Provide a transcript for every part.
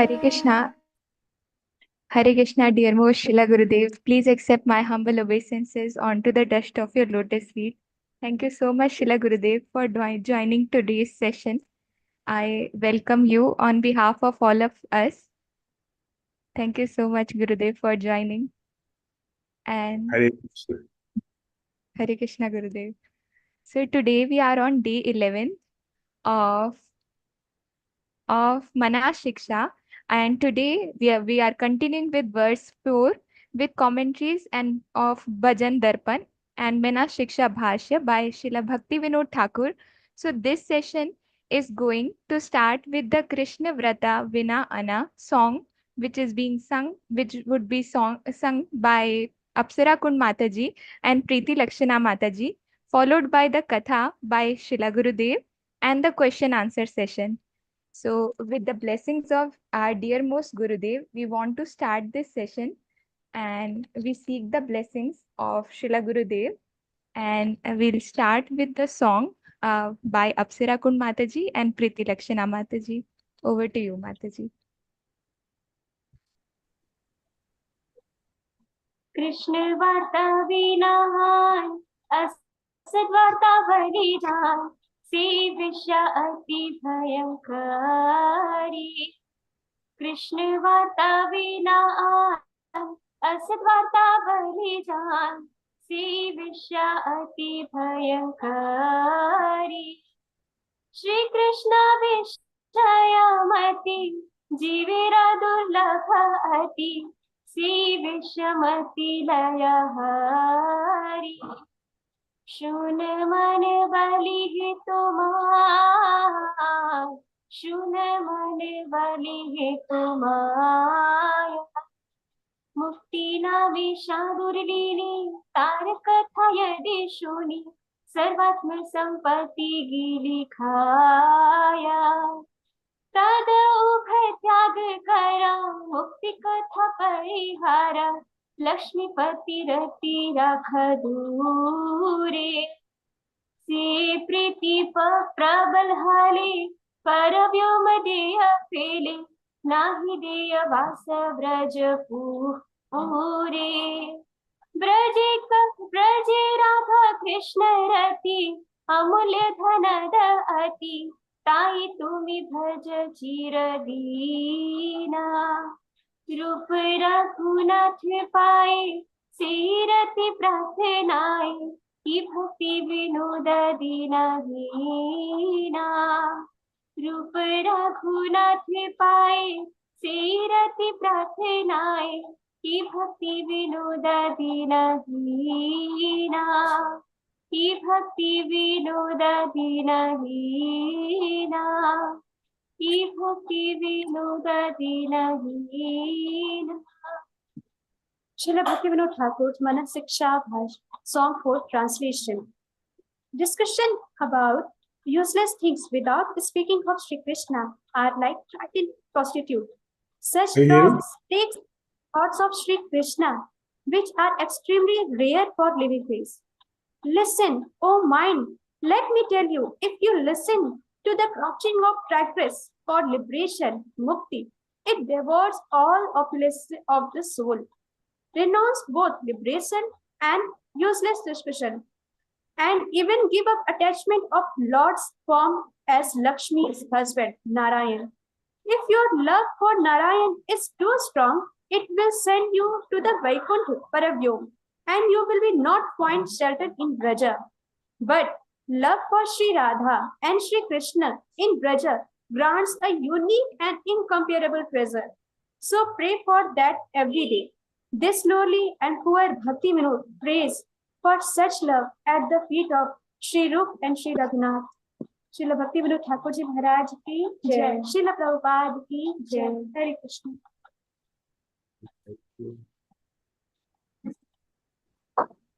Hare Krishna, Hare Krishna, dear most Srila Gurudev. Please accept my humble obeisances onto the dust of your lotus feet. Thank you so much, Srila Gurudev, for joining today's session. I welcome you on behalf of all of us. Thank you so much, Gurudev, for joining. And Hare Krishna. Hare Krishna, Gurudev. So today we are on day 11 of Manah-Siksa, and today we are continuing with verse 4 with commentaries and of Bhajan Darpan and Manah-Siksa Bhashya by Srila Bhakti Vinod Thakur. So this session is going to start with the Krishna Vrata Vina Ana song, which is being sung, which would be sung by Apsara Kund Mataji and Preeti Lakshana Mataji, followed by the Katha by Srila Gurudev and the question answer session. So, with the blessings of our dear most Gurudev, we want to start this session and we seek the blessings of Srila Gurudev. And we'll start with the song by Apsara Kund Mataji and Preeti Lakshana Mataji. Over to you, Mataji. Krishna वार्ता विनाहान असद वार्ता बलिदान से विषा अति भयंकरी कृष्ण वार्ता विनाहान असद वार्ता बलिदान से विषा अति भयंकरी श्री कृष्ण विषयमति जीवेरा दुर्लभ अति सी विषमति लय हरि शून मन बलि तुमार शून मन बलि तुमार मुक्ति न विषा दुर्लीनी तार कथा यदि शुनि सर्वात्म संपत्ति गिली खाया तद उभय त्याग करा मुक्ति कथा परिहारा लक्ष्मीपति रति राख दूरे से प्रीति प्रबल हाले पर व्योम देय फेले नाही देय वास ब्रज पूरे ब्रजे राधा कृष्ण रति अमूल्य धन अति ताई तुम्ही भज चिर दीना रूप रघुनाथ पाए सीरति प्रार्थनाए की भक्ति विनोद दीना रूप रघुनाथ पाए सीरति प्रार्थनाए की भक्ति विनोद दीना की भक्ति विनोद दीनहीना की भक्ति Vinod दीनहीना Srila Bhakti Vinod Thakur's Manah-Siksa Song 4 Translation. Discussion about useless things without speaking of Sri Krishna are like traffic prostitute. Such talks take thoughts of Sri Krishna, which are extremely rare for living things. Listen, O mind, let me tell you, if you listen to the crouching of tigress for liberation, mukti, it devours all opulence of the soul. Renounce both liberation and useless discussion, and even give up attachment of Lord's form as Lakshmi's husband, Narayan. If your love for Narayan is too strong, it will send you to the Vaikuntha Paravyom, and you will be not find shelter in Braja. But love for Sri Radha and Sri Krishna in Braja grants a unique and incomparable treasure. So pray for that every day. This lowly and poor Bhakti Vinod prays for such love at the feet of Sri Rup and Sri Raghunath. Srila Bhakti Vinod Thakur Ji Maharaj ki jai. Srila Prabhupada ki jai. Hare Krishna.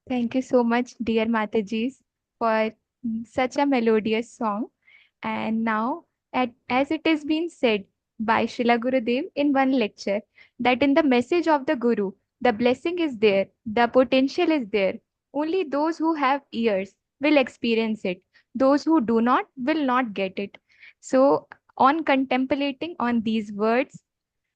Thank you so much, dear Matajis, for such a melodious song. And now, as it has been said by Srila Gurudev in one lecture, that in the message of the Guru, the blessing is there, the potential is there. Only those who have ears will experience it. Those who do not will not get it. So, on contemplating on these words,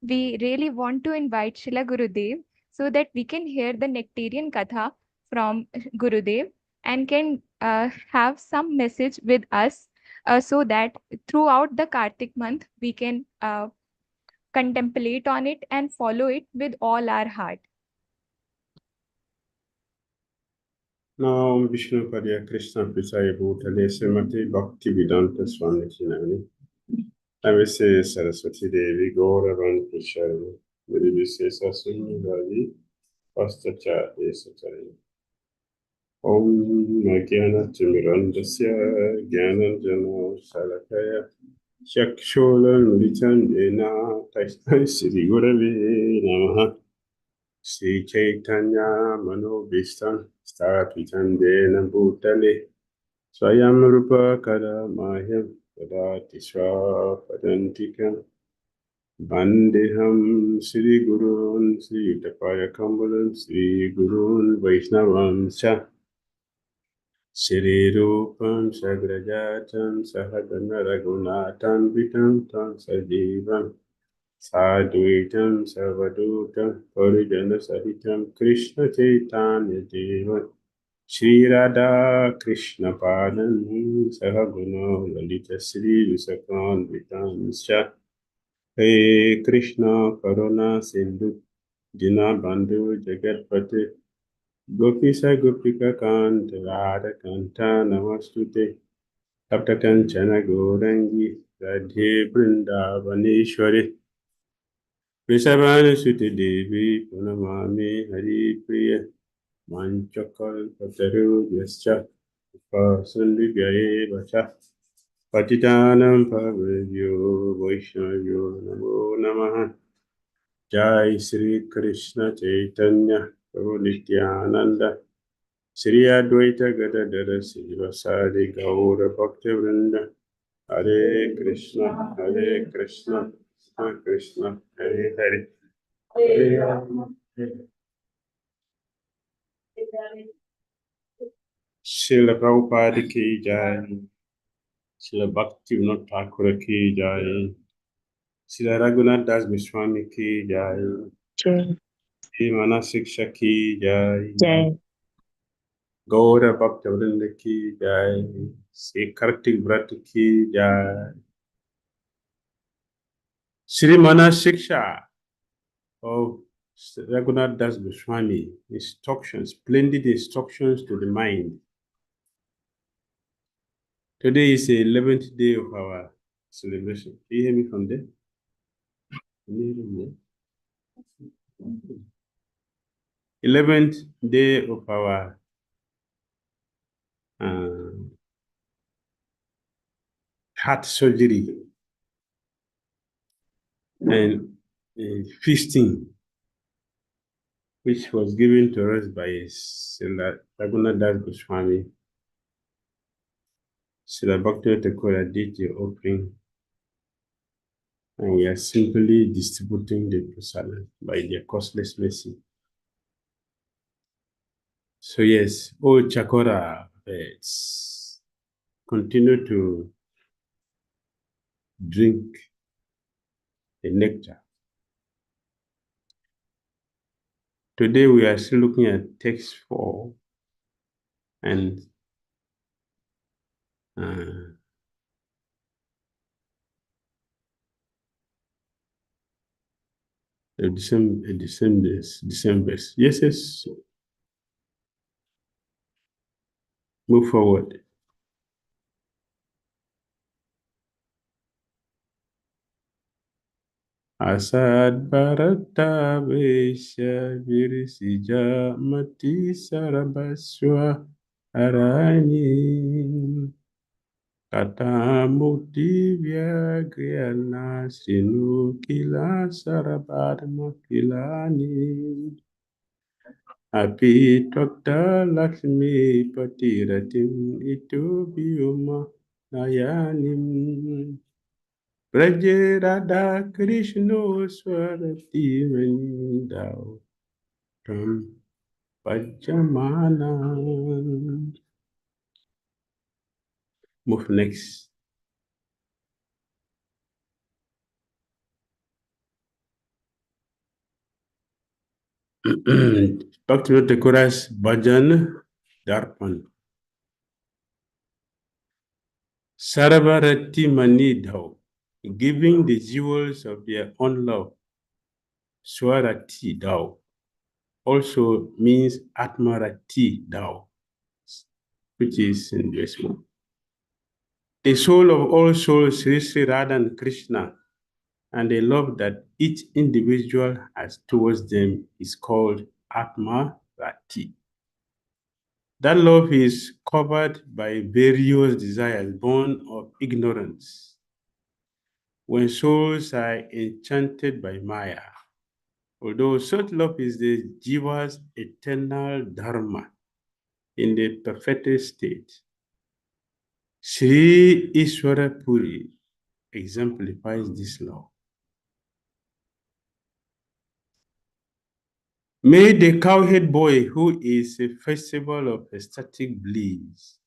we really want to invite Shila Gurudev so that we can hear the Nectarian Katha from Gurudev and can have some message with us so that throughout the Kartik month we can contemplate on it and follow it with all our heart. Now, Vishnu Padya Krishna Pisaya Bhutale Srimati Bhakti Vedanta Swami Chinani. Namaste Saraswati Devi Gaura Vankushari. Very Sesa Suni Ravi Pastacha Esachari. Om Magyana Timirandasya Gyananjana Salakaya Shakshola Nulichandena Taistai Sri Gurave Namaha Sri Chaitanya Manobhistam Sthatvitandena Bhutale Swayam Rupa Kadamahyam Dadati Swapadantikam Vandeham Sri Gurun Sri Utapaya Kambalan Sri Gurun Vaishnavam Cha Shri Rupam Sagrajatam Sahadana Raghunatan Vitam Tam Sajivam Sadhuitam Savadutam Parijana Sahitam Krishna Chaitanya Devan Shri Radha Krishna Padan Sahaguna Lalita Sri Visakan Vitam Sha Hey Krishna Karuna Sindhu Dina Bandhu Jagatpate Gopisa Gopika Kanta Radha Kanta Namastute Tapta Kanchana Gaurangi Radhe Vrindavaneshwari Vrishabhanu Suti Devi Punamami Hari Priya Manchakal Pataru Yascha Pasundibhyaye Vacha Patitanam Pavadyo Vaishnavyo Namo Namaha Jai Sri Krishna Chaitanya Prabhu Nityananda Sri Advaita Gadadara Sivasadi Gaura Bhakti Vrinda Hare Krishna Hare Krishna Krishna Krishna Hare Hare Hare Rama Hare Srila Prabhupada ki jai, Srila Bhakti Vinod Thakur ki jai, Srila Raghunath Das Goswami ki jai, Jai, Sri Manah-Siksa ki jai, Jai, Gaura Bhakta Vrinda ki jai, Sri Kartik Brat ki jai, Sri Manah-Siksa of Raghunath Das Goswami, instructions, splendid instructions to the mind. Today is the 11th day of our celebration. Can you hear me from there? Can you hear me? 11th day of our heart surgery and feasting, which was given to us by Srila Raghunath Das Goswami. Srila Bhakti Thakura did the offering, and we are simply distributing the prasadam by their costless mercy. So yes, all Chakora birds, continue to drink the nectar. Today we are still looking at text 4 and December. Yes. Move forward. Asad Bharata Vesha Virisija Mati Sarabaswa Arani Kata Mukti Vyagyana Sinu Kila Sarabadma Kilani Api Twakta Lakshmi Patiratim Itu Vyuma Nayanim Braje Radha Krishna Swarati Vandau Tam Pachamana. Move next. Bhakti Thakur's Bhajan Darpan. Sarvarati Manidhau, giving the jewels of their own love. Swarati Dao also means Atmarati Dao, which is in this one. The soul of all souls, Sri Sri Radha and Krishna, and the love that each individual has towards them is called Atmarati. That love is covered by various desires born of ignorance. When souls are enchanted by Maya, although such love is the Jiva's eternal dharma in the perfected state, Sri Ishwara Puri exemplifies this love. May the cowhead boy, who is a festival of ecstatic bliss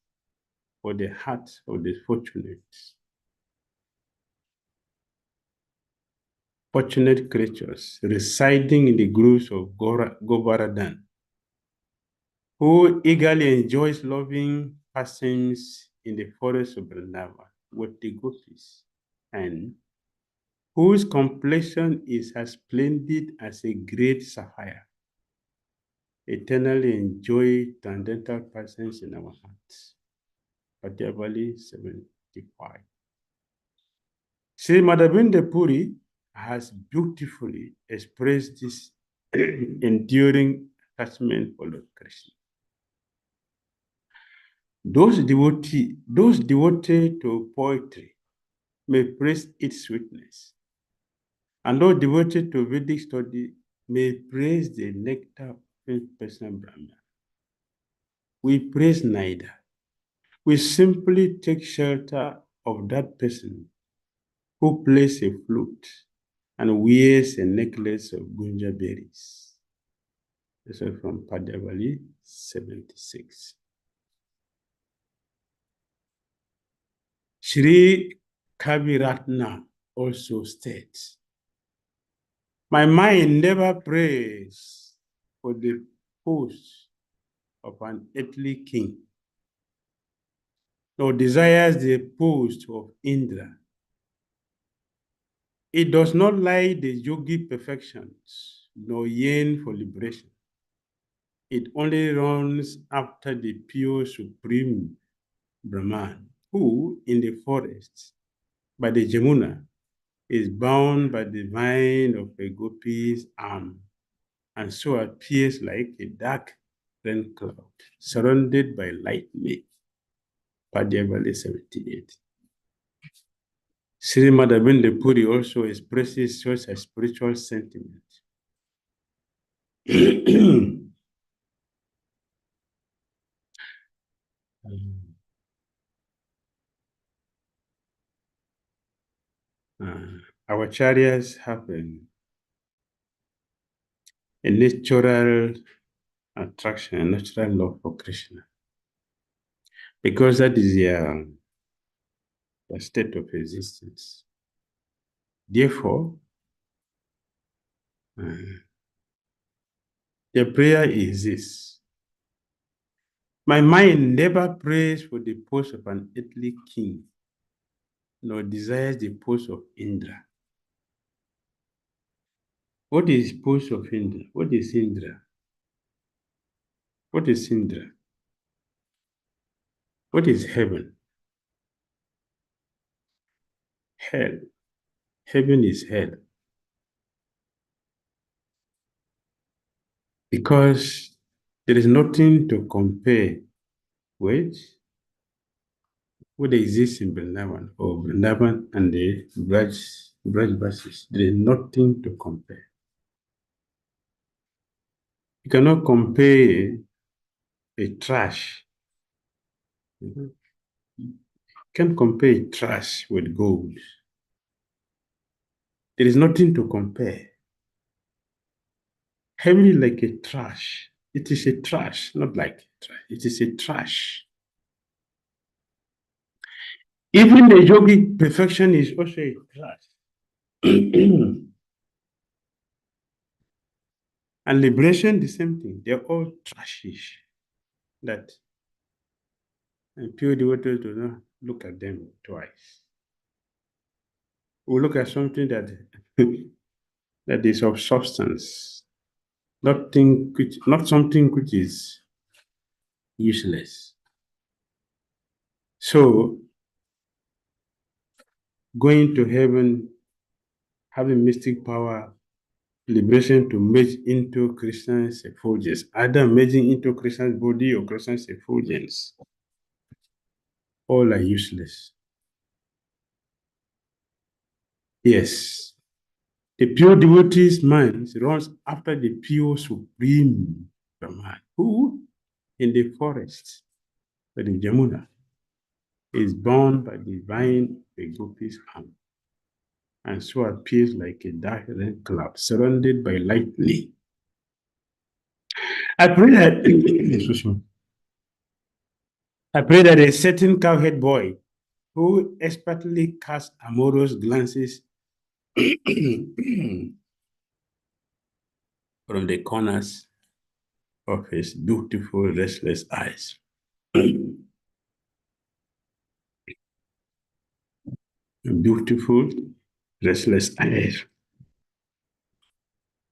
for the heart of the fortunate creatures residing in the groves of Govardhan, who eagerly enjoys loving pastimes in the forest of Vrindavan with the gopis, and whose complexion is as splendid as a great sapphire, eternally enjoy transcendental presence in our hearts. Particularly 75. Sri Madhavendra Puri has beautifully expressed this enduring attachment for Lord Krishna. Those devoted to poetry may praise its sweetness, and those devoted to Vedic study may praise the nectar of personal Brahma. We praise neither. We simply take shelter of that person who plays a flute and wears a necklace of gunja berries. This is from Padavali 76. Sri Kaviratna also states, my mind never prays for the post of an earthly king, nor desires the post of Indra. It does not like the yogi perfections, nor yearn for liberation. It only runs after the pure supreme Brahman, who in the forest by the Jamuna is bound by the vine of a gopi's arm, and so appears like a dark rain cloud surrounded by lightning. Padya 78. Sri Madhavendra Puri also expresses such a spiritual sentiment. Our chariots have a natural attraction, a natural love for Krishna, because that is their state of existence. Therefore, their prayer is this: my mind never prays for the post of an earthly king, nor desires the post of Indra. What is post of Indra? What is Indra? What is Indra? What is heaven? Hell. Heaven is hell. Because there is nothing to compare with what exists in Vrindavan or Vrindavan and the Braj verses. There is nothing to compare. You cannot compare a trash. You can't compare trash with gold. There is nothing to compare. Heaven is like a trash. It is a trash, not like a trash. It is a trash. Even the yogic perfection is also a trash. And liberation, the same thing. They're all trashish. That and pure devotees do not look at them twice. We look at something that that is of substance, not something which is useless. So going to heaven, having mystic power, liberation to merge into Christian's effulgence, either merging into Christian's body or Christian's effulgence, all are useless. Yes, the pure devotee's mind runs after the pure supreme Brahman, who in the forest, by the Jamuna, is bound by the divine Gopi's arm, and so appears like a dark red cloud surrounded by lightning. I pray that I pray that a certain cowhead boy who expertly casts amorous glances from the corners of his beautiful, restless eyes. Beautiful, restless eyes,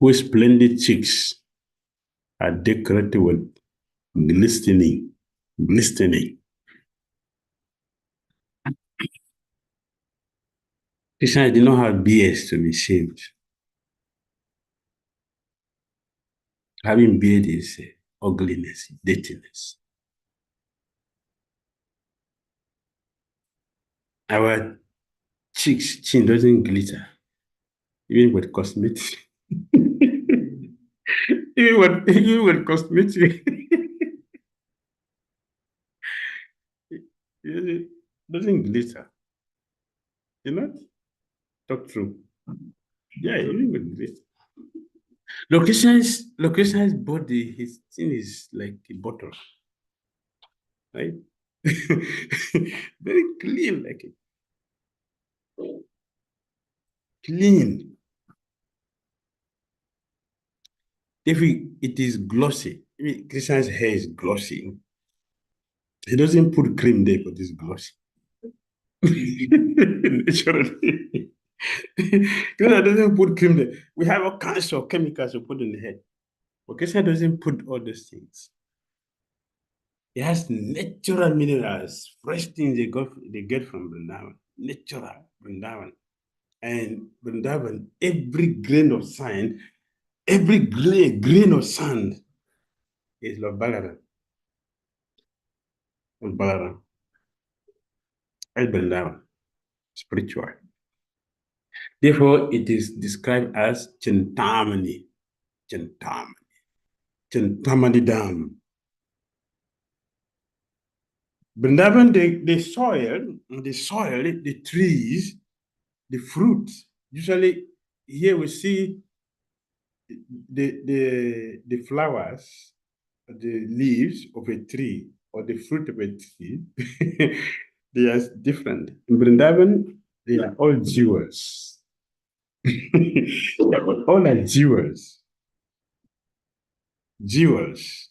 whose splendid cheeks are decorated with glistening. Krishna did not have beards to be shaved. Having beard is ugliness, dirtiness. Our chin doesn't glitter, even with cosmetics. even with cosmetics, it doesn't glitter. You know? Talk true. Yeah, even with glitter. Location's body, his thing is like a bottle, right? Very clean, like it. Clean. If it is glossy, I mean, Christian's hair is glossy. He doesn't put cream there, but it's glossy. Naturally. Christian doesn't put cream there. We have all kinds of chemicals to put in the head. But Christian doesn't put all those things. It has natural minerals, fresh things they get from Vrindavan. Natural Vrindavan. And Vrindavan, every grain of sand, every grain of sand is Lord Balaram. Lord Balaram. And Vrindavan, spiritual. Therefore, it is described as Chintamani. Chintamani. Chintamani Dam. Vrindavan, the soil, the trees, the fruit. Usually, here we see the flowers, the leaves of a tree or the fruit of a tree. They are different. In Vrindavan, they are all jewels. All are jewels. Jewels.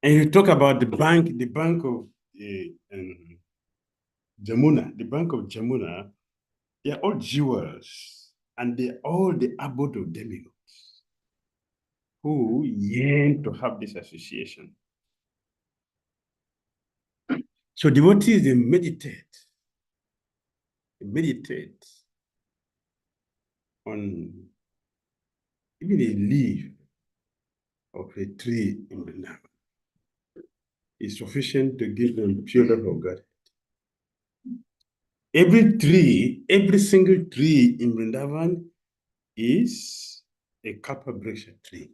And you talk about the bank of Jamuna, the bank of Jamuna, they are all jewels, and they are all the abode of demigods who yearn to have this association. So devotees, they meditate on even a leaf of a tree in Vrindavan is sufficient to give them pure love of God. Every single tree in Vrindavan is a Kalpa Vriksha tree.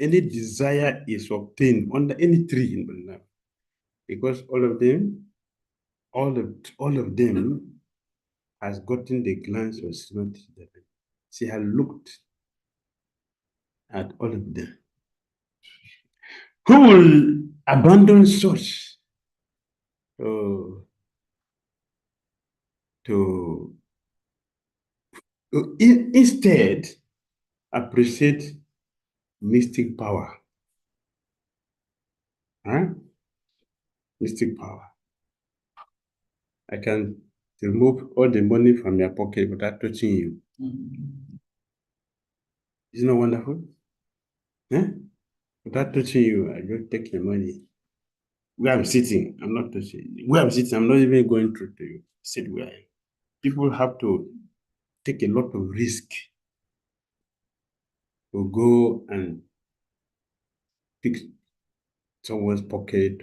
Any desire is obtained under any tree in Vrindavan, because all of them has gotten the glance of Srimati Devi. She has looked at all of them. Who will abandon such to instead appreciate mystic power. Huh? Mystic power. I can remove all the money from your pocket without touching you. Isn't that wonderful? Huh? Without touching you, I just take your money. Where I'm sitting, I'm not touching. Where I'm sitting, I'm not even going through to you. Sit where I am. People have to take a lot of risk to go and pick someone's pocket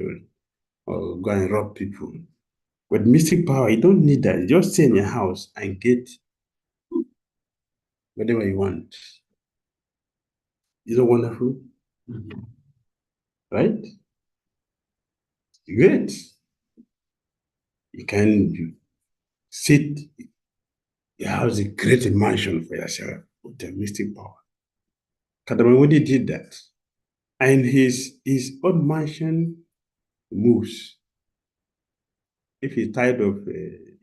or go and rob people. With mystic power, you don't need that. You just stay in your house and get whatever you want. Isn't it wonderful? Right? Great. You can sit, your house is create a mansion for yourself with the mystic power. Kadamawudi did that. And his own mansion moves. If he's tired of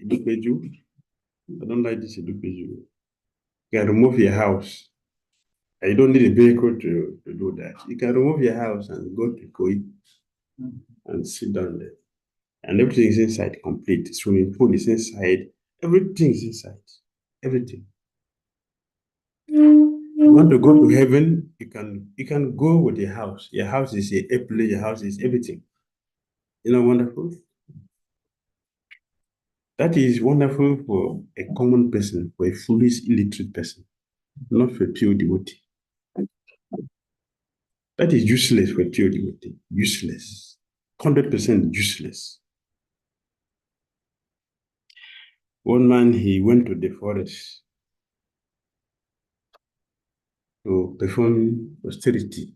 Idupeju, I don't like this Idupeju. You can remove your house. And you don't need a vehicle to do that. You can remove your house and go to Koi and sit down there. And everything is inside, complete. Swimming pool is inside. Everything is inside. Everything. You want to go to heaven, you can go with your house. Your house is a airplane, your house is everything. You know, wonderful? That is wonderful for a common person, for a foolish, illiterate person, not for a pure devotee. That is useless for a pure devotee. Useless. 100% useless. One man, he went to the forest to perform austerity.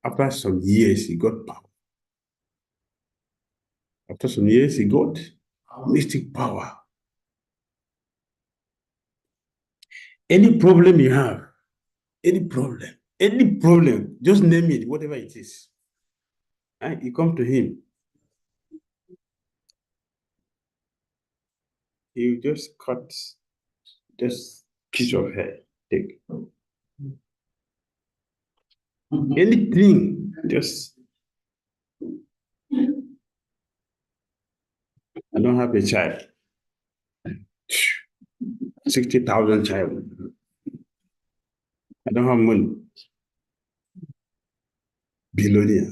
After some years, he got power. After some years, he got mystic power. Any problem you have, any problem, just name it, whatever it is. And you come to him. He just cut this piece of hair. Take anything, just I don't have a child. 60,000 child. I don't have money. Billionaire.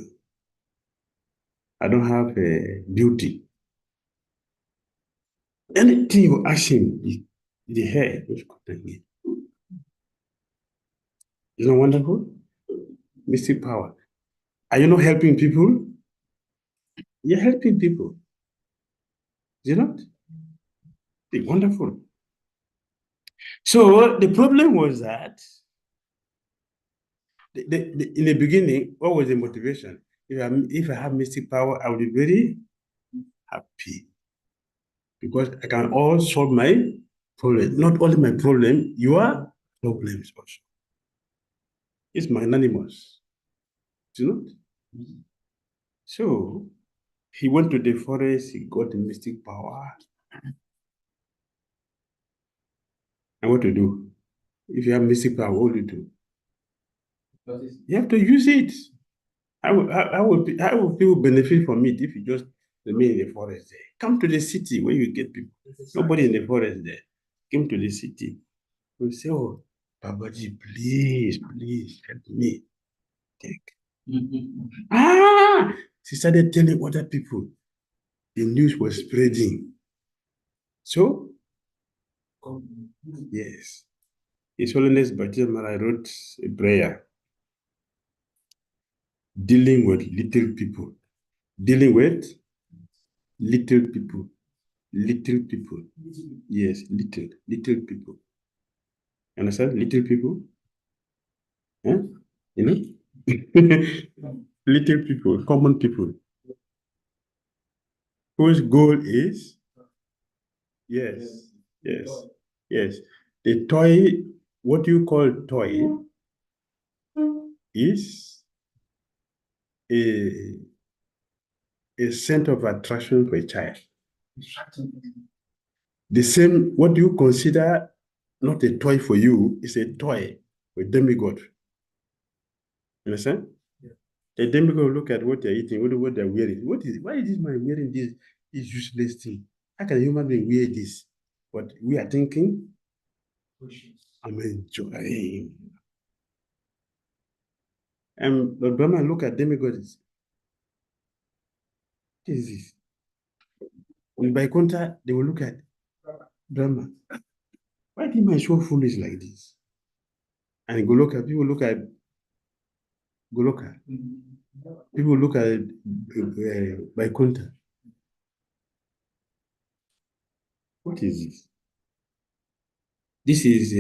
I don't have a beauty. Anything you ask him, the hair just cut again. Isn't it wonderful? Mystic power. Are you not helping people? You're helping people. Is it not? It's wonderful. So the problem was that in the beginning, what was the motivation? If I have mystic power, I will be very happy because I can all solve my problem. Not only my problem, your problems also. It's magnanimous. Do you know? So he went to the forest, he got the mystic power. And what to do? If you have mystic power, what will you do? You have to use it. How will people benefit from it if you just remain in the forest there? Come to the city where you get people. Nobody in the forest there. Come to the city. We say, oh, Babaji, please help me. Take. She started telling other people. The news was spreading. So, yes. His Holiness Bhakti Maharaj wrote a prayer dealing with little people. Dealing with little people. Little people. Yes, little people. Understand? Little people. Huh? You know? Little people, common people. Whose goal is? Yes. The toy, what you call toy, is a center of attraction for a child. The same, what you consider not a toy for you, it's a toy for demigod. You understand? Yeah. The demigod look at what they're eating, what they're wearing. Why is this man wearing this useless thing? How can a human being wear this? But we are thinking, I'm enjoying. And the Brahman look at demigods. What is this? And by contrast, they will look at Brahma. Why did man so foolish like this? And Goloka, people look at Goloka. People look at Vaikuntha. What is this? This is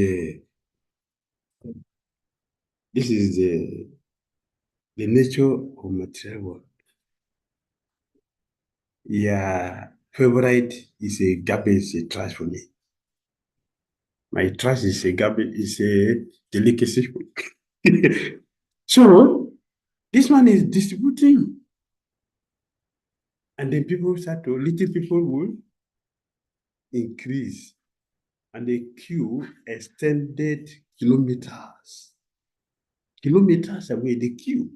the nature of material world. Yeah, favorite is a garbage, a trash for me. My trash is a garbage, is a delicacy. So this one is distributing. And then little people will increase. And the queue extended kilometers. Kilometers away, the queue.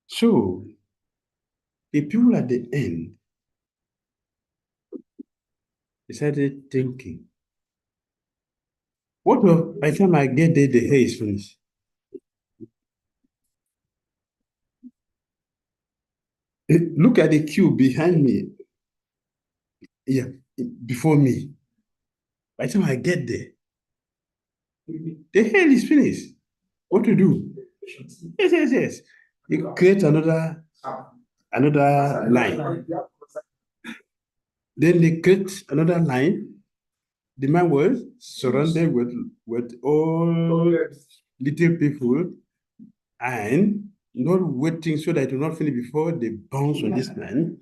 So the people at the end decided thinking, what will, by the time I get there, the hair is finished. Look at the queue behind me. Yeah, before me. By the time I get there, the hair is finished. What to do? Yes. You create another line. Then they create another line. The man was surrounded with all little people and not waiting so that it will not finish before they bounce on this man.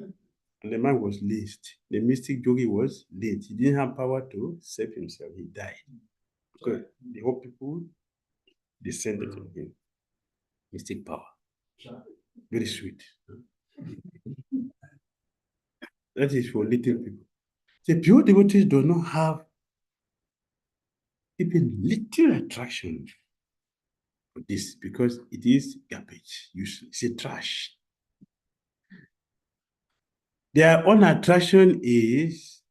And the man was laced. The mystic yogi was late. He didn't have power to save himself. He died. Because the whole people descended on him. Mystic power. Very sweet. That is for little people. The pure devotees do not have even little attraction for this because it is garbage, useless, it's a trash. Their own attraction is,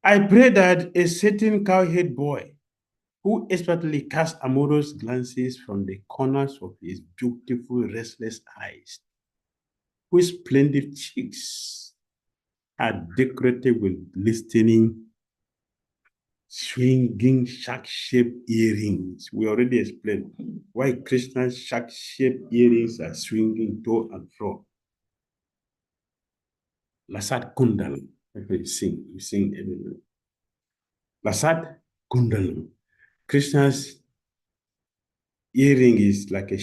I pray that a certain cowhead boy who expertly casts amorous glances from the corners of his beautiful, restless eyes, whose splendid cheeks are decorated with glistening, swinging shark-shaped earrings. We already explained why Krishna's shark-shaped earrings are swinging to and fro. Lasat Kundalam. We sing everywhere. Lasat Kundalam. Krishna's earring is like a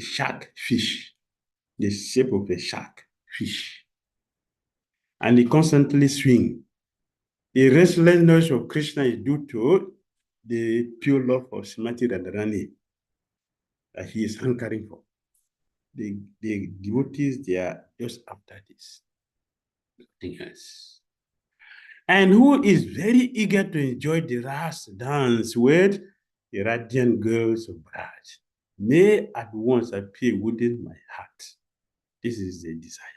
shark fish, the shape of a shark fish. And he constantly swing. The restlessness of Krishna is due to the pure love of Srimati Radharani that he is hankering for. The devotees, they are just after this. Nothing else. And who is very eager to enjoy the Ras dance with the radiant girls of Braj, may at once appear within my heart. This is the desire.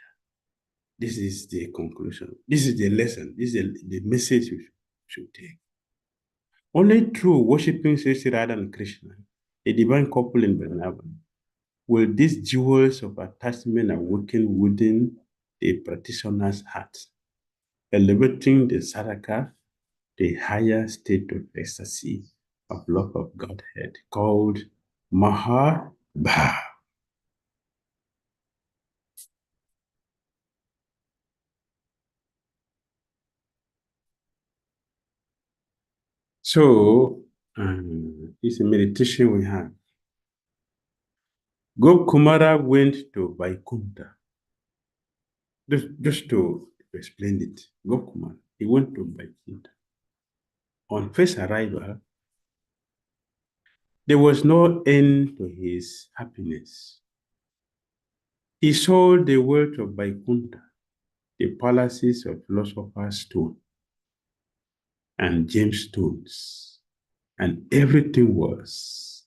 This is the conclusion. This is the lesson. This is the message we should take. Only through worshipping Sri Radha and Krishna, a divine couple in Vrindavan, will these jewels of attachment awaken within the practitioner's heart, elevating the sadhaka, the higher state of ecstasy of love of Godhead called Mahabhav. So, it's a meditation we have. Kumara went to Vaikuntha. Just to explain it, Kumara, he went to Vaikuntha. On first arrival, there was no end to his happiness. He saw the world of Vaikuntha, the palaces of philosophers' stone and gemstones, and everything was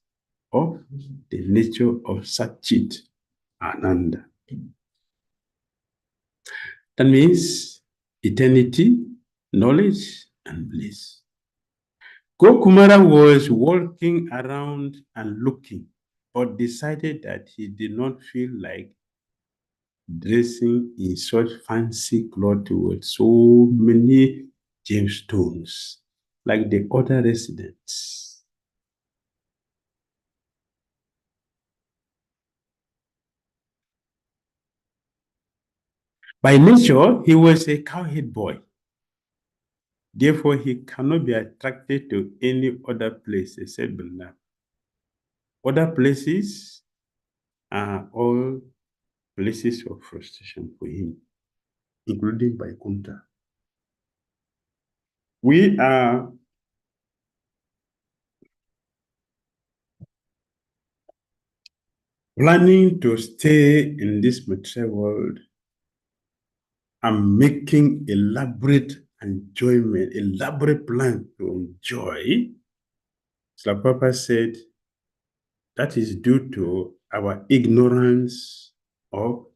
of the nature of Satchit Ananda. That means eternity, knowledge, and bliss. Gokumara was walking around and looking, but decided that he did not feel like dressing in such fancy clothes with so many gemstones like the other residents. By nature, he was a cowherd boy. Therefore, he cannot be attracted to any other place except Vrindavan. Other places are all places of frustration for him, including Vaikuntha. We are planning to stay in this material world and making elaborate enjoyment, elaborate plan to enjoy. Srila Prabhupada said that is due to our ignorance of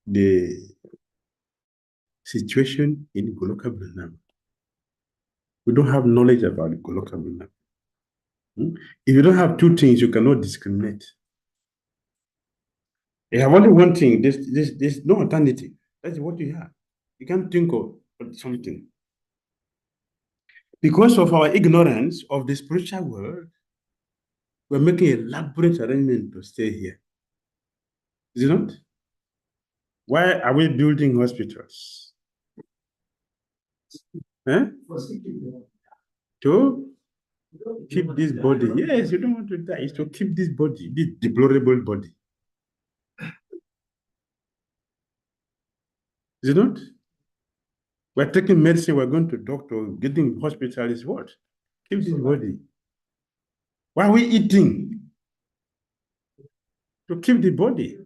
the situation in Goloka Vrindavan. We don't have knowledge about Goloka Vrindavan. If you don't have two things, you cannot discriminate. You have only one thing, there's no alternative. That's what you have. You can't think of something. Because of our ignorance of the spiritual world, we're making elaborate arrangement to stay here. Is it not? Why are we building hospitals? Eh? To keep this body. Yes, you don't want to die. It's to keep this body, this deplorable body. Is it not? We're taking medicine, we're going to doctor, getting hospital is what? Keep this body. Why are we eating? To keep the body,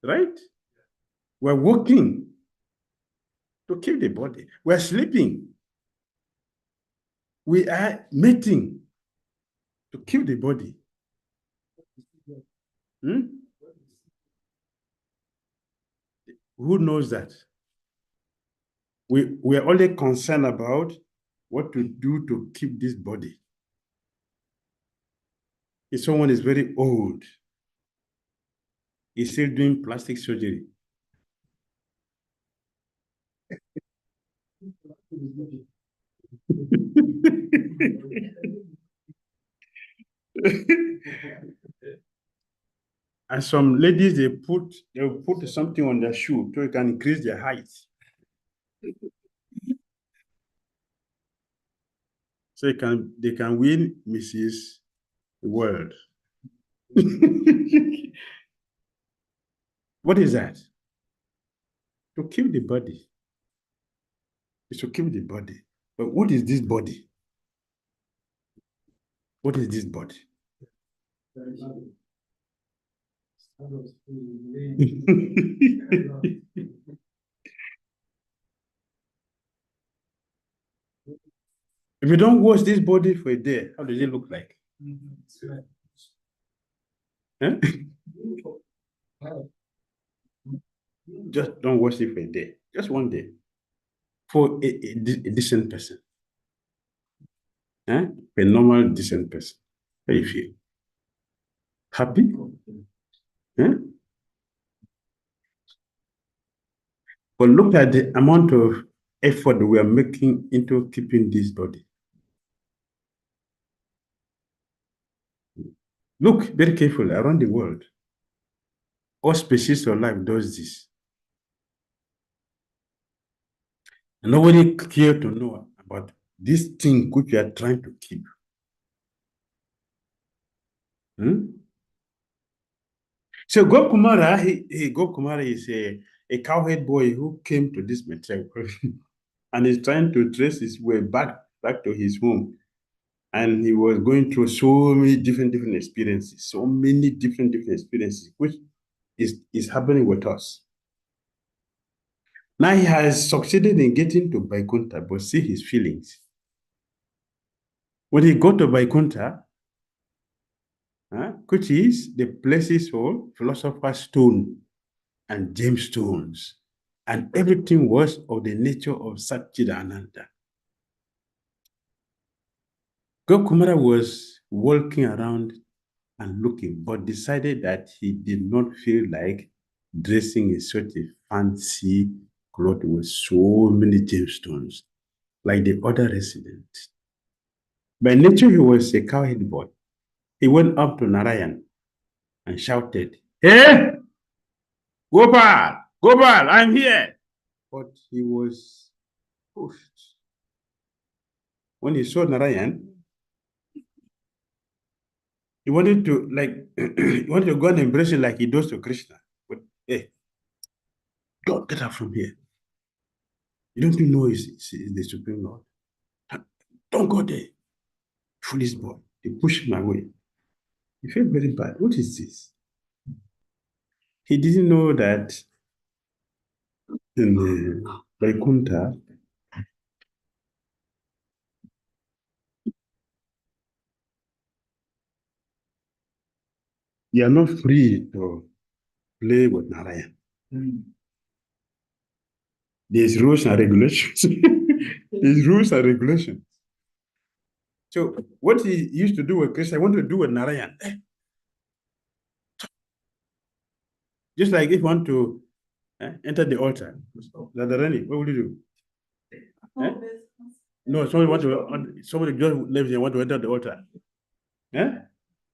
right? We're working to keep the body. We're sleeping. We are mating to keep the body. Who knows that? We are only concerned about what to do to keep this body. If someone is very old, he's still doing plastic surgery. And some ladies, they'll put something on their shoe so it can increase their height. So they can win Mrs. World. What is that? To keep the body. It's to keep the body. But what is this body? What is this body? If you don't wash this body for a day, how does it look like? Huh? Just don't wash it for a day. Just one day. For a decent person. Huh? A normal, decent person. How do you feel? Happy? Huh? But look at the amount of effort we are making into keeping this body. Look very carefully around the world. All species of life does this. And nobody cares to know about this thing which we are trying to keep. So Gokumara, Gokumara is a cowherd boy who came to this material and is trying to trace his way back to his home. And he was going through so many different experiences, so many different experiences, which is happening with us. Now he has succeeded in getting to Vaikuntha, but see his feelings. When he got to Vaikuntha, which is the places for philosopher's stone and gemstones, and everything was of the nature of Satchidananda. Gokumara was walking around and looking, but decided that he did not feel like dressing in such a fancy cloth with so many gemstones like the other residents. By nature, he was a cowherd boy. He went up to Narayan and shouted, "Hey, Gopal, Gopal, I'm here." But he was pushed. When he saw Narayan, he wanted to he wanted to go and embrace him like he does to Krishna. But hey, don't get up from here. You don't know he's the Supreme Lord. Don't go there. Foolish boy. They pushed him away. He felt very bad. What is this? He didn't know that in Vaikuntha, you are not free to play with Narayan. There's rules and regulations. There's rules and regulations. So what he used to do with Krishna, I want to do with Narayan. Just like if you want to enter the altar, Radharani, what would you do? No, somebody just lives here want to enter the altar.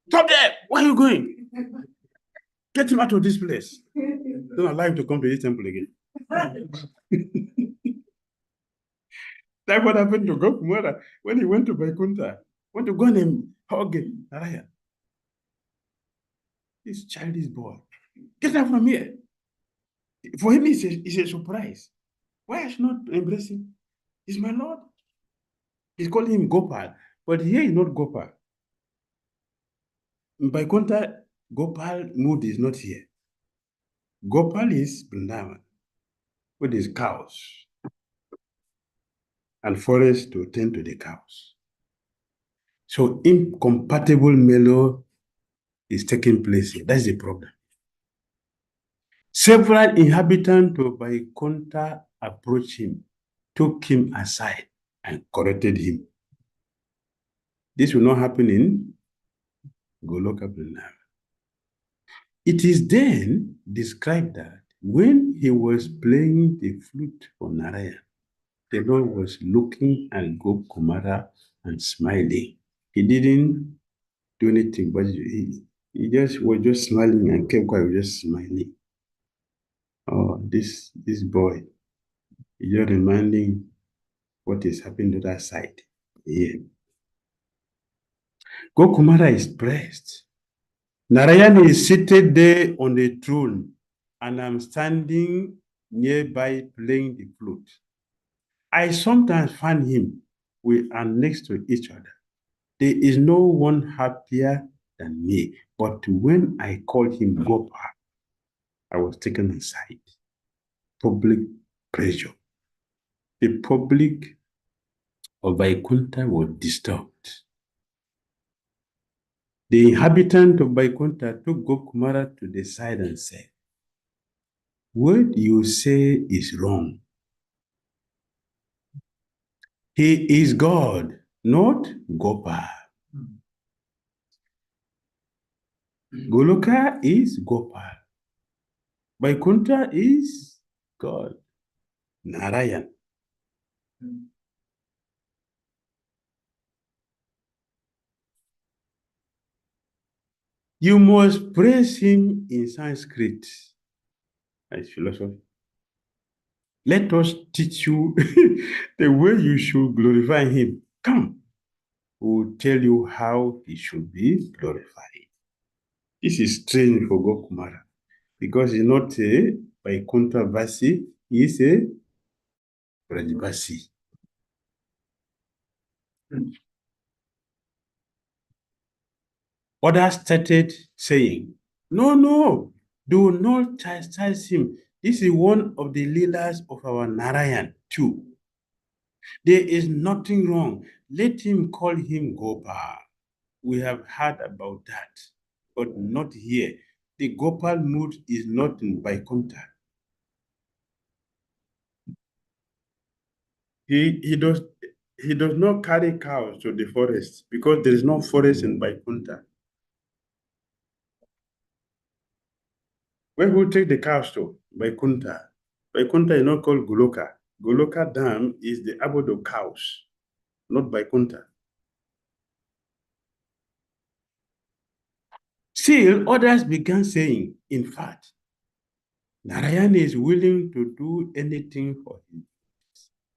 Stop there! Where are you going? Get him out of this place. Don't allow him to come to this temple again. That's what happened to Gokumara when he went to Vaikuntha. Went to go and hug Narayana. This childish boy. Get out from here. For him, it's a surprise. Why I should not embrace him? He's my Lord. He's calling him Gopal. But here is not Gopal. In Vaikuntha, Gopal mood is not here. Gopal is Vrindavan with his cows and forest to tend to the cows. So incompatible melo is taking place here. That's the problem. Several inhabitants of Vaikuntha approached him, took him aside, and corrected him. This will not happen in Goloka Vrindavan. It is then described that when he was playing the flute for Narayan, the Lord was looking at Gokumara and smiling. He didn't do anything, but he just was just smiling and kept quiet, just smiling. Oh, this boy, you're reminding what is happening to that side. Yeah. Gokumara is pressed. Narayana is seated there on the throne, and I'm standing nearby playing the flute. I sometimes find him, we are next to each other. There is no one happier than me. But when I called him Gopal, I was taken aside. Public pressure. The public of Vaikuntha was disturbed. The inhabitant of Vaikuntha took Gokumara to the side and said, "What you say is wrong. He is God, not Gopal. Goloka is Gopal. Vaikuntha is God, Narayan." You must praise him in Sanskrit as philosophy. Let us teach you the way you should glorify him. Come, we will tell you how he should be glorified. This is strange for Gokumara because he's not a Vaikuntha Vasi, he is a Brajvasi. Others started saying, no, do not chastise him. This is one of the leelas of our Narayan too. There is nothing wrong. Let him call him Gopal. We have heard about that, but not here. The Gopal mood is not in Vaikuntha. He does not carry cows to the forest because there is no forest in Vaikuntha. Where will take the cows to? Vaikuntha. Vaikuntha is not called Goloka. Goloka Dam is the abode of cows, not Vaikuntha. Still, others began saying, in fact, Narayan is willing to do anything for him,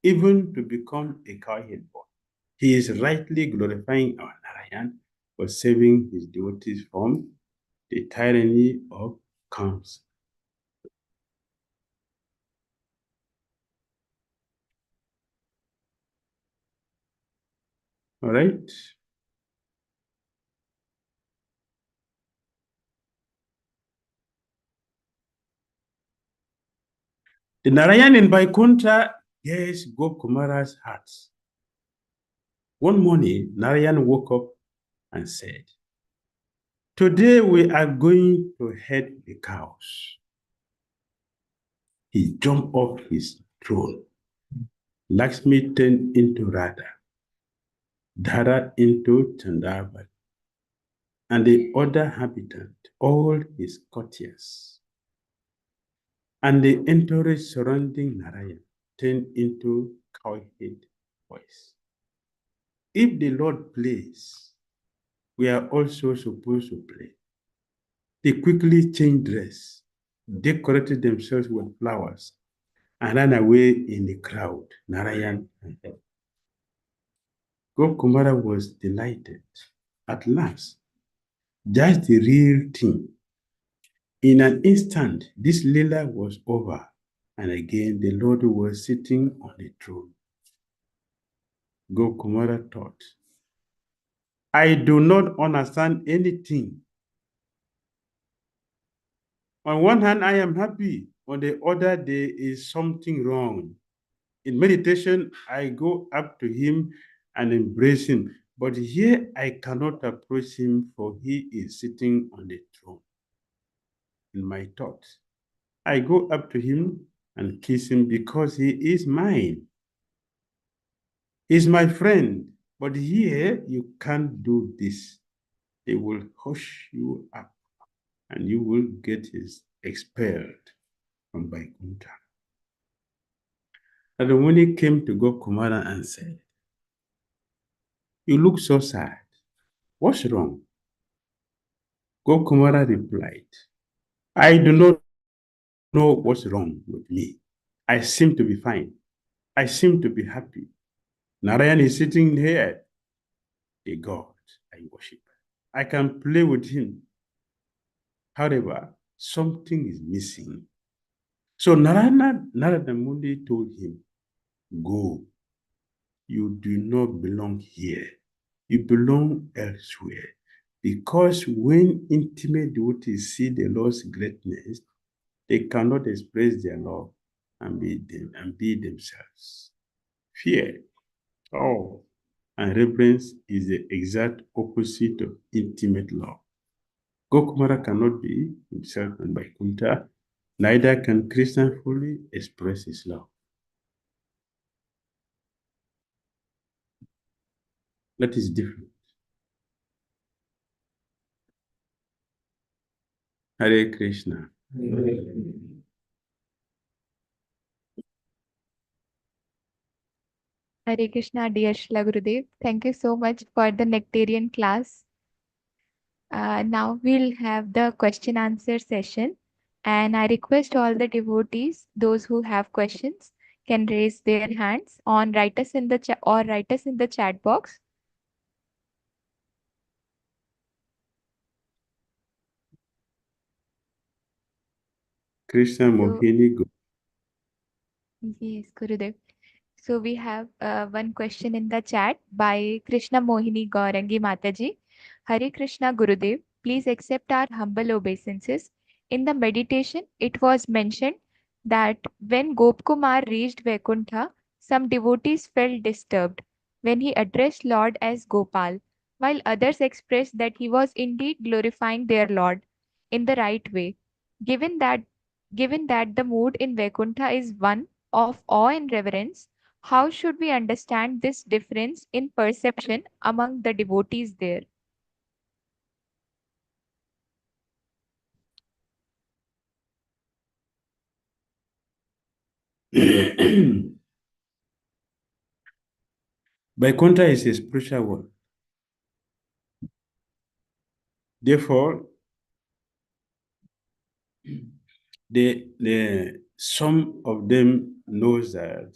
even to become a cowherd boy. He is rightly glorifying our Narayan for saving his devotees from the tyranny of Kamsa. All right. The Narayan in Vaikuntha gets Gokumara's heart. One morning, Narayan woke up and said, "Today we are going to head the cows." He jumped off his throne. Lakshmi turned into Radha, Dhara into Chandravat, and the other habitant, all his courtiers, and the entourage surrounding Narayan turned into cowherd boys. If the Lord plays, we are also supposed to play. They quickly changed dress, decorated themselves with flowers, and ran away in the crowd, Narayan and her. Gokumara was delighted. At last, just the real thing. In an instant, this Leela was over, and again the Lord was sitting on the throne. Gokumara thought, I do not understand anything. On one hand, I am happy. On the other, there is something wrong. In meditation, I go up to him and embrace him. But here, I cannot approach him, for he is sitting on the throne. In my thoughts, I go up to him and kiss him because he is mine. He's my friend. But here, you can't do this. They will hush you up and you will get expelled from Vaikuntha. Radhamuni came to Gokumara and said, "You look so sad. What's wrong?" Gokumara replied, "I do not know what's wrong with me. I seem to be fine. I seem to be happy. Narayan is sitting here, the God I worship. I can play with him. However, something is missing." So Narada Muni told him, "Go. You do not belong here. You belong elsewhere. Because when intimate devotees see the Lord's greatness, they cannot express their love and be themselves. Fear, awe, and reverence is the exact opposite of intimate love. Gokumara cannot be himself in Vaikuntha, neither can Krishna fully express his love. That is different. Hare Krishna. Hare Krishna, dear Shila Gurudev. Thank you so much for the nectarian class. Now we'll have the question answer session. And I request all the devotees, those who have questions, can raise their hands or write us in the chat box. Krishna Mohini. Yes, Gurudev. So we have one question in the chat by Krishna Mohini Gaurangi Mataji. Hare Krishna Gurudev, please accept our humble obeisances. In the meditation, it was mentioned that when Gopkumar reached Vaikuntha, some devotees felt disturbed when he addressed Lord as Gopal, while others expressed that he was indeed glorifying their Lord in the right way. Given that, given that the mood in Vaikuntha is one of awe and reverence, how should we understand this difference in perception among the devotees there? Vaikuntha is a spiritual world. Therefore, some of them knows that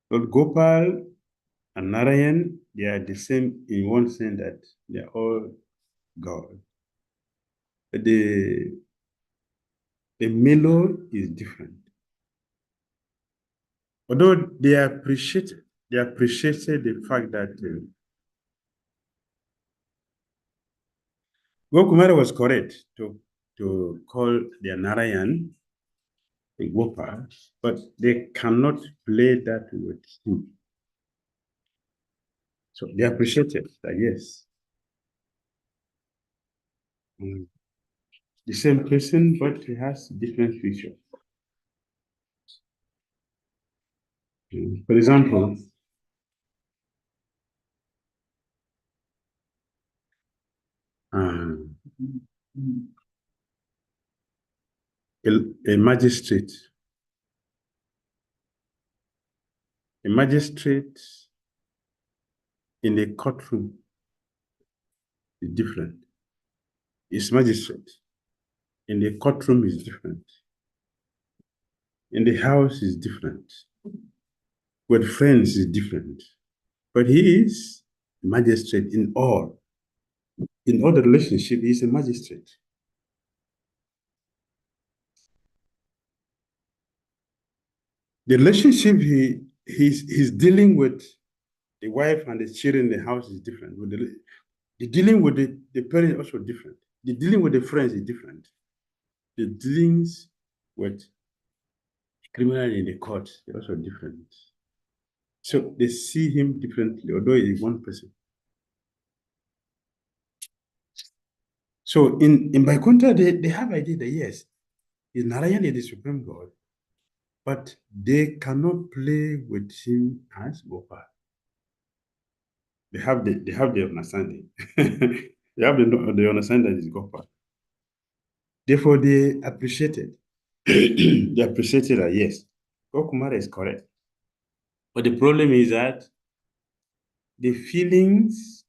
Lord Gopal and Narayan, they are the same in one sense that they are all God. But the melody is different. Although they appreciated the fact that Gokumara was correct to call their Narayan a Gopal, but they cannot play that with him. So they appreciated that, yes. The same person, but he has different features. For example, a magistrate. A magistrate in a courtroom is different. His magistrate in the courtroom is different. In the house is different. With friends is different. But he is a magistrate in all. In all the relationship, he is a magistrate. The relationship he's dealing with the wife and the children in the house is different. With the dealing with the parents is also different. The dealing with the friends is different. The dealings with criminal in the court is also different. So they see him differently, although he's one person. So in Vaikuntha, they have idea that yes, is Narayana the supreme God, but they cannot play with him as Gopal. They have the understanding. They have the understanding that is Gopal. Therefore, they appreciated. They appreciated that yes, Gokumara is correct. But the problem is that the feelings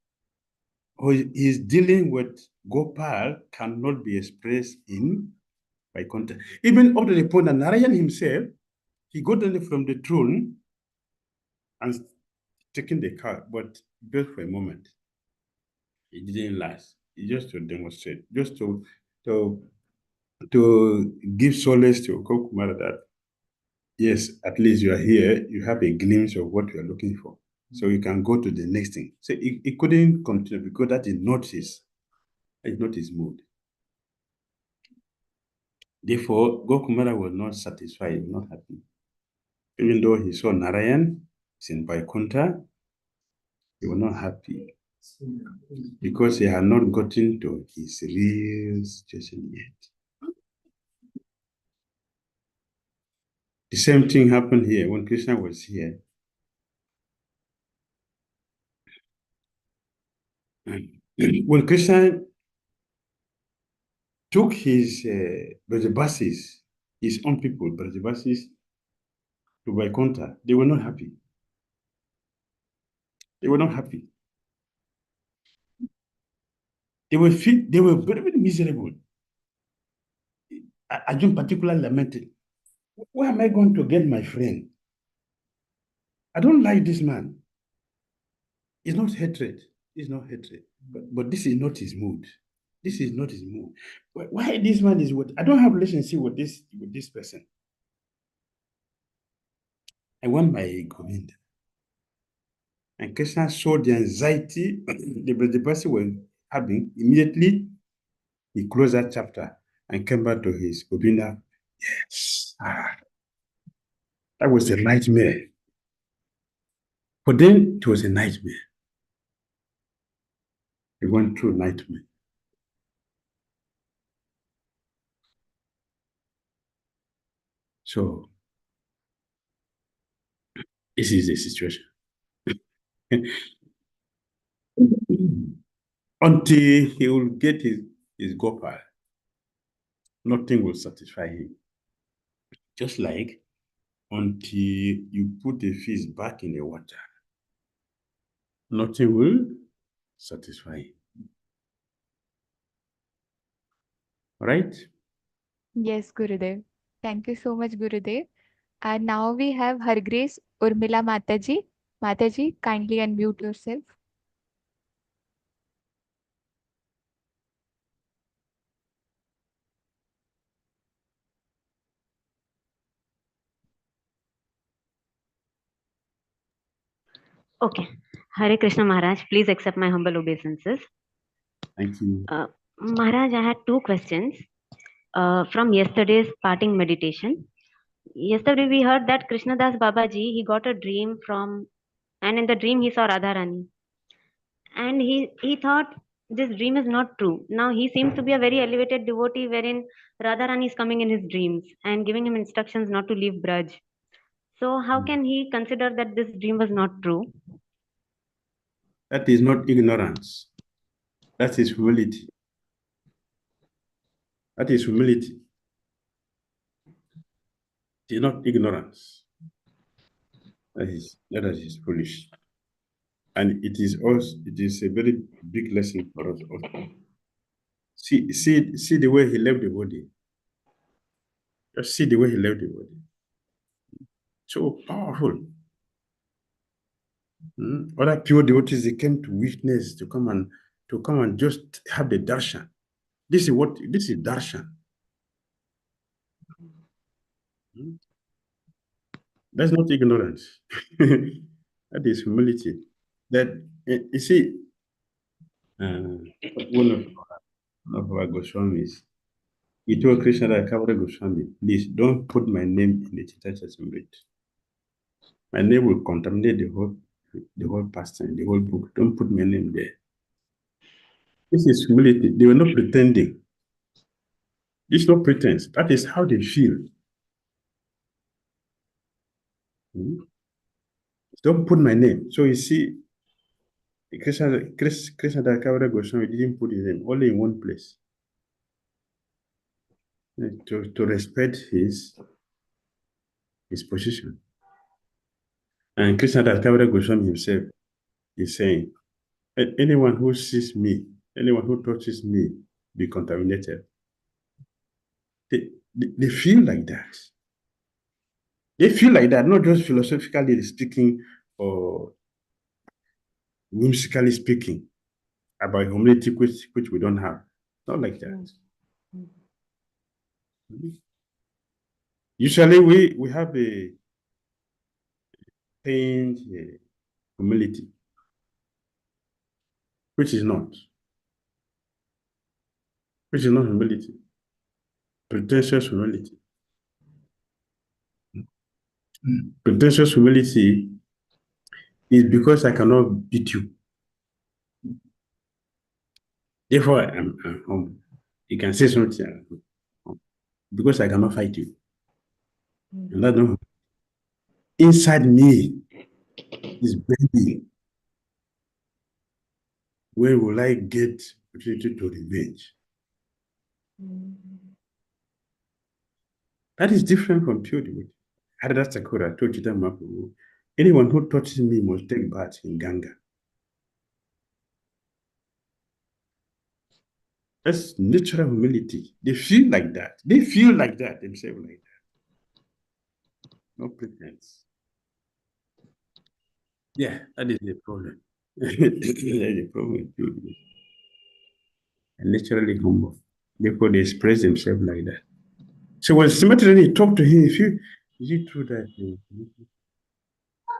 he's dealing with Gopal cannot be expressed in Vaikuntha. Even up to the point that Narayan himself, he got down from the throne and taking the car, but just for a moment. It didn't last. It just to demonstrate, just to give solace to Kokumara that yes, at least you are here, you have a glimpse of what you are looking for. So you can go to the next thing. So it couldn't continue because that is not his mood. Therefore, Gokumara was not satisfied, not happy. Even though he saw Narayan, he's in Vaikuntha, he was not happy because he had not gotten to his real situation yet. The same thing happened here when Krishna was here. When Krishna took his Brajabasis, his own people, Brajabasis, to Vaikuntha, they were not happy. They were not happy. They were very, very miserable. Arjun particularly lamented, where am I going to get my friend? I don't like this man. It's not hatred. It's not hatred. But this is not his mood. This is not his mood. Why this man is what? I don't have relationship with this person. I want my Govinda. And Krishna saw the anxiety the person having, immediately he closed that chapter and came back to his Gobinda. Yes. That was a nightmare. But then it was a nightmare. He went through a nightmare. So this is the situation. Until he will get his Gopal, nothing will satisfy him. Just like until you put the fish back in the water, nothing will satisfy him. Right? Yes, Gurudev. Thank you so much, Gurudev. And now we have Her Grace Urmila Mataji. Mataji, kindly unmute yourself. Okay. Hare Krishna Maharaj, please accept my humble obeisances. Thank you. Maharaj, I had two questions from yesterday's parting meditation. Yesterday we heard that Krishnadas Babaji, he got a dream and in the dream he saw Radharani. And he thought this dream is not true. Now he seems to be a very elevated devotee wherein Radharani is coming in his dreams and giving him instructions not to leave Braj. So how can he consider that this dream was not true? That is not ignorance. That is humility. That is humility. It is not ignorance. That is foolish. And it is a very big lesson for us also. See the way he left the body. Just see the way he left the body. So powerful. Other pure devotees, they came to witness, to come and just have the darshan. This is darshan. That's not ignorance. That is humility. That you see, one of our Goswamis, he told Krishna that Kavada Goswami, please don't put my name in the Chitta Chaturmrita. My name will contaminate the whole pastime, the whole book. Don't put my name there. This is humility. They were not pretending. It's not pretense. That is how they feel. Don't put my name. So you see, Krishna Kavada Goswami didn't put his name, only in one place. To respect his position. And Krishna Kavada Goswami himself is saying, anyone who sees me, anyone who touches me, be contaminated. They feel like that. They feel like that, not just philosophically speaking or whimsically speaking about humility, which we don't have. Not like that. Usually we have a pained humility, which is not humility. Pretentious humility. Pretentious humility is because I cannot beat you. Therefore, I'm humble. You can say something because I cannot fight you. And that don't. Inside me is burning. Where will I get opportunity to revenge? That is different from pure devotee. Hadada Sakura told Chita Mahaprabhu, anyone who touches me must take bath in Ganga. That's natural humility. They feel like that. They feel like that themselves like that. No pretense. Yeah, that is the problem. That is the problem with pure devotee. And naturally humble. Therefore, they express themselves like that. So when symmetrically talk to him, is it true that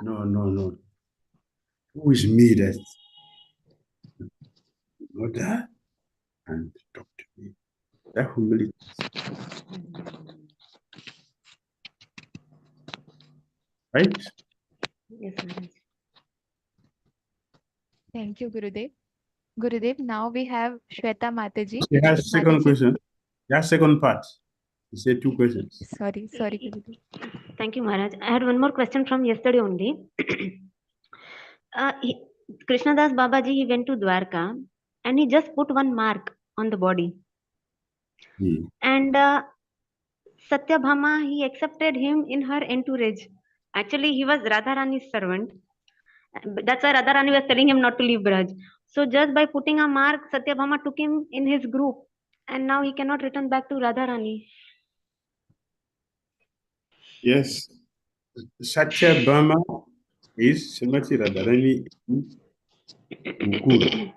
no. Who is me that mother and talk to me. That humility. Right? Yes, Maharaj. Thank you, Gurudev. Gurudev, now we have Shweta Mataji. She has second Mataji, question. That second part. He said 2 questions. sorry, Gurudev. Thank you, Maharaj. I had one more question from yesterday only. uh, he, Krishnadas Babaji, he went to Dwarka and he just put one mark on the body. Hmm. And Satyabhama, he accepted him in her entourage. Actually, he was Radharani's servant. That's why Radharani was telling him not to leave Braj. So just by putting a mark, Satyabhama took him in his group. And now he cannot return back to Radharani. Yes. Satya Brahma is Srimati Radharani Gokul,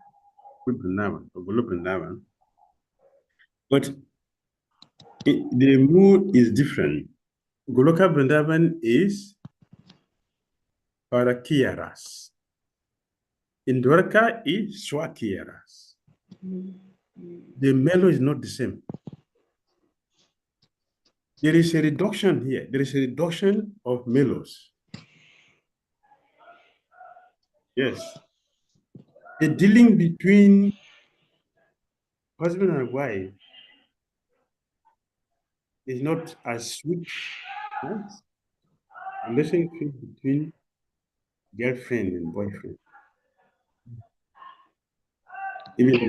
Vrindavan. But the mood is different. Goloka Vrindavan is Parakiyaras. In Dwarka is Swakiyaras. The mellow is not the same. There is a reduction here. There is a reduction of mellows. Yes. The dealing between husband and wife is not as sweet as relationship between girlfriend and boyfriend. Even in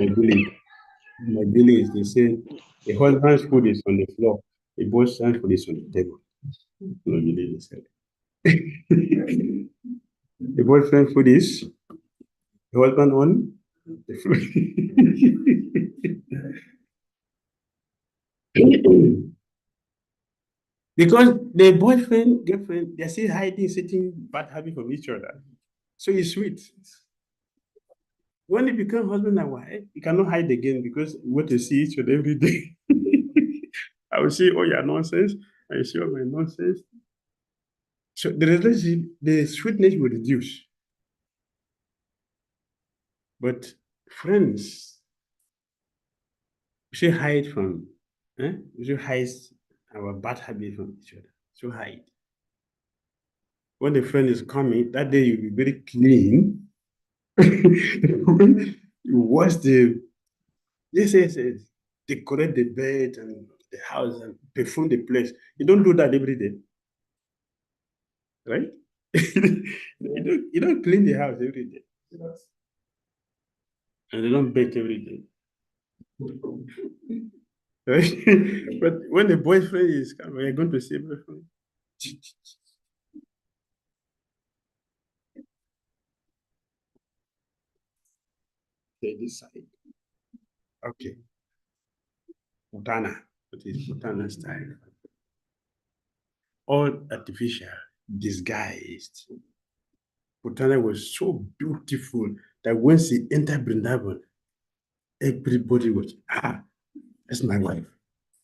my village, they say the husband's food is on the floor, the boyfriend's food is on the table. In my village, they say. The boyfriend's food is the husband on the floor. Because the boyfriend, girlfriend, they're still hiding certain bad habits from each other. So it's sweet. When they become husband and wife, you cannot hide again because we want to see each other every day. I will see all your nonsense, I will see all my nonsense. So the relationship, the sweetness will reduce. But friends, we should hide from, we should hide our bad habits from each other. So hide. When the friend is coming, that day you'll be very clean. You wash yes, decorate the bed and the house and perfume the place. You don't do that every day, right? You don't clean the house every day. And you don't bake every day. Right? But when the boyfriend is coming, you're going to say, boyfriend. Okay, this side. Okay. Putana. What is Putana style? All artificial, disguised. Putana was so beautiful that when she entered Brindavan, everybody was, that's my wife.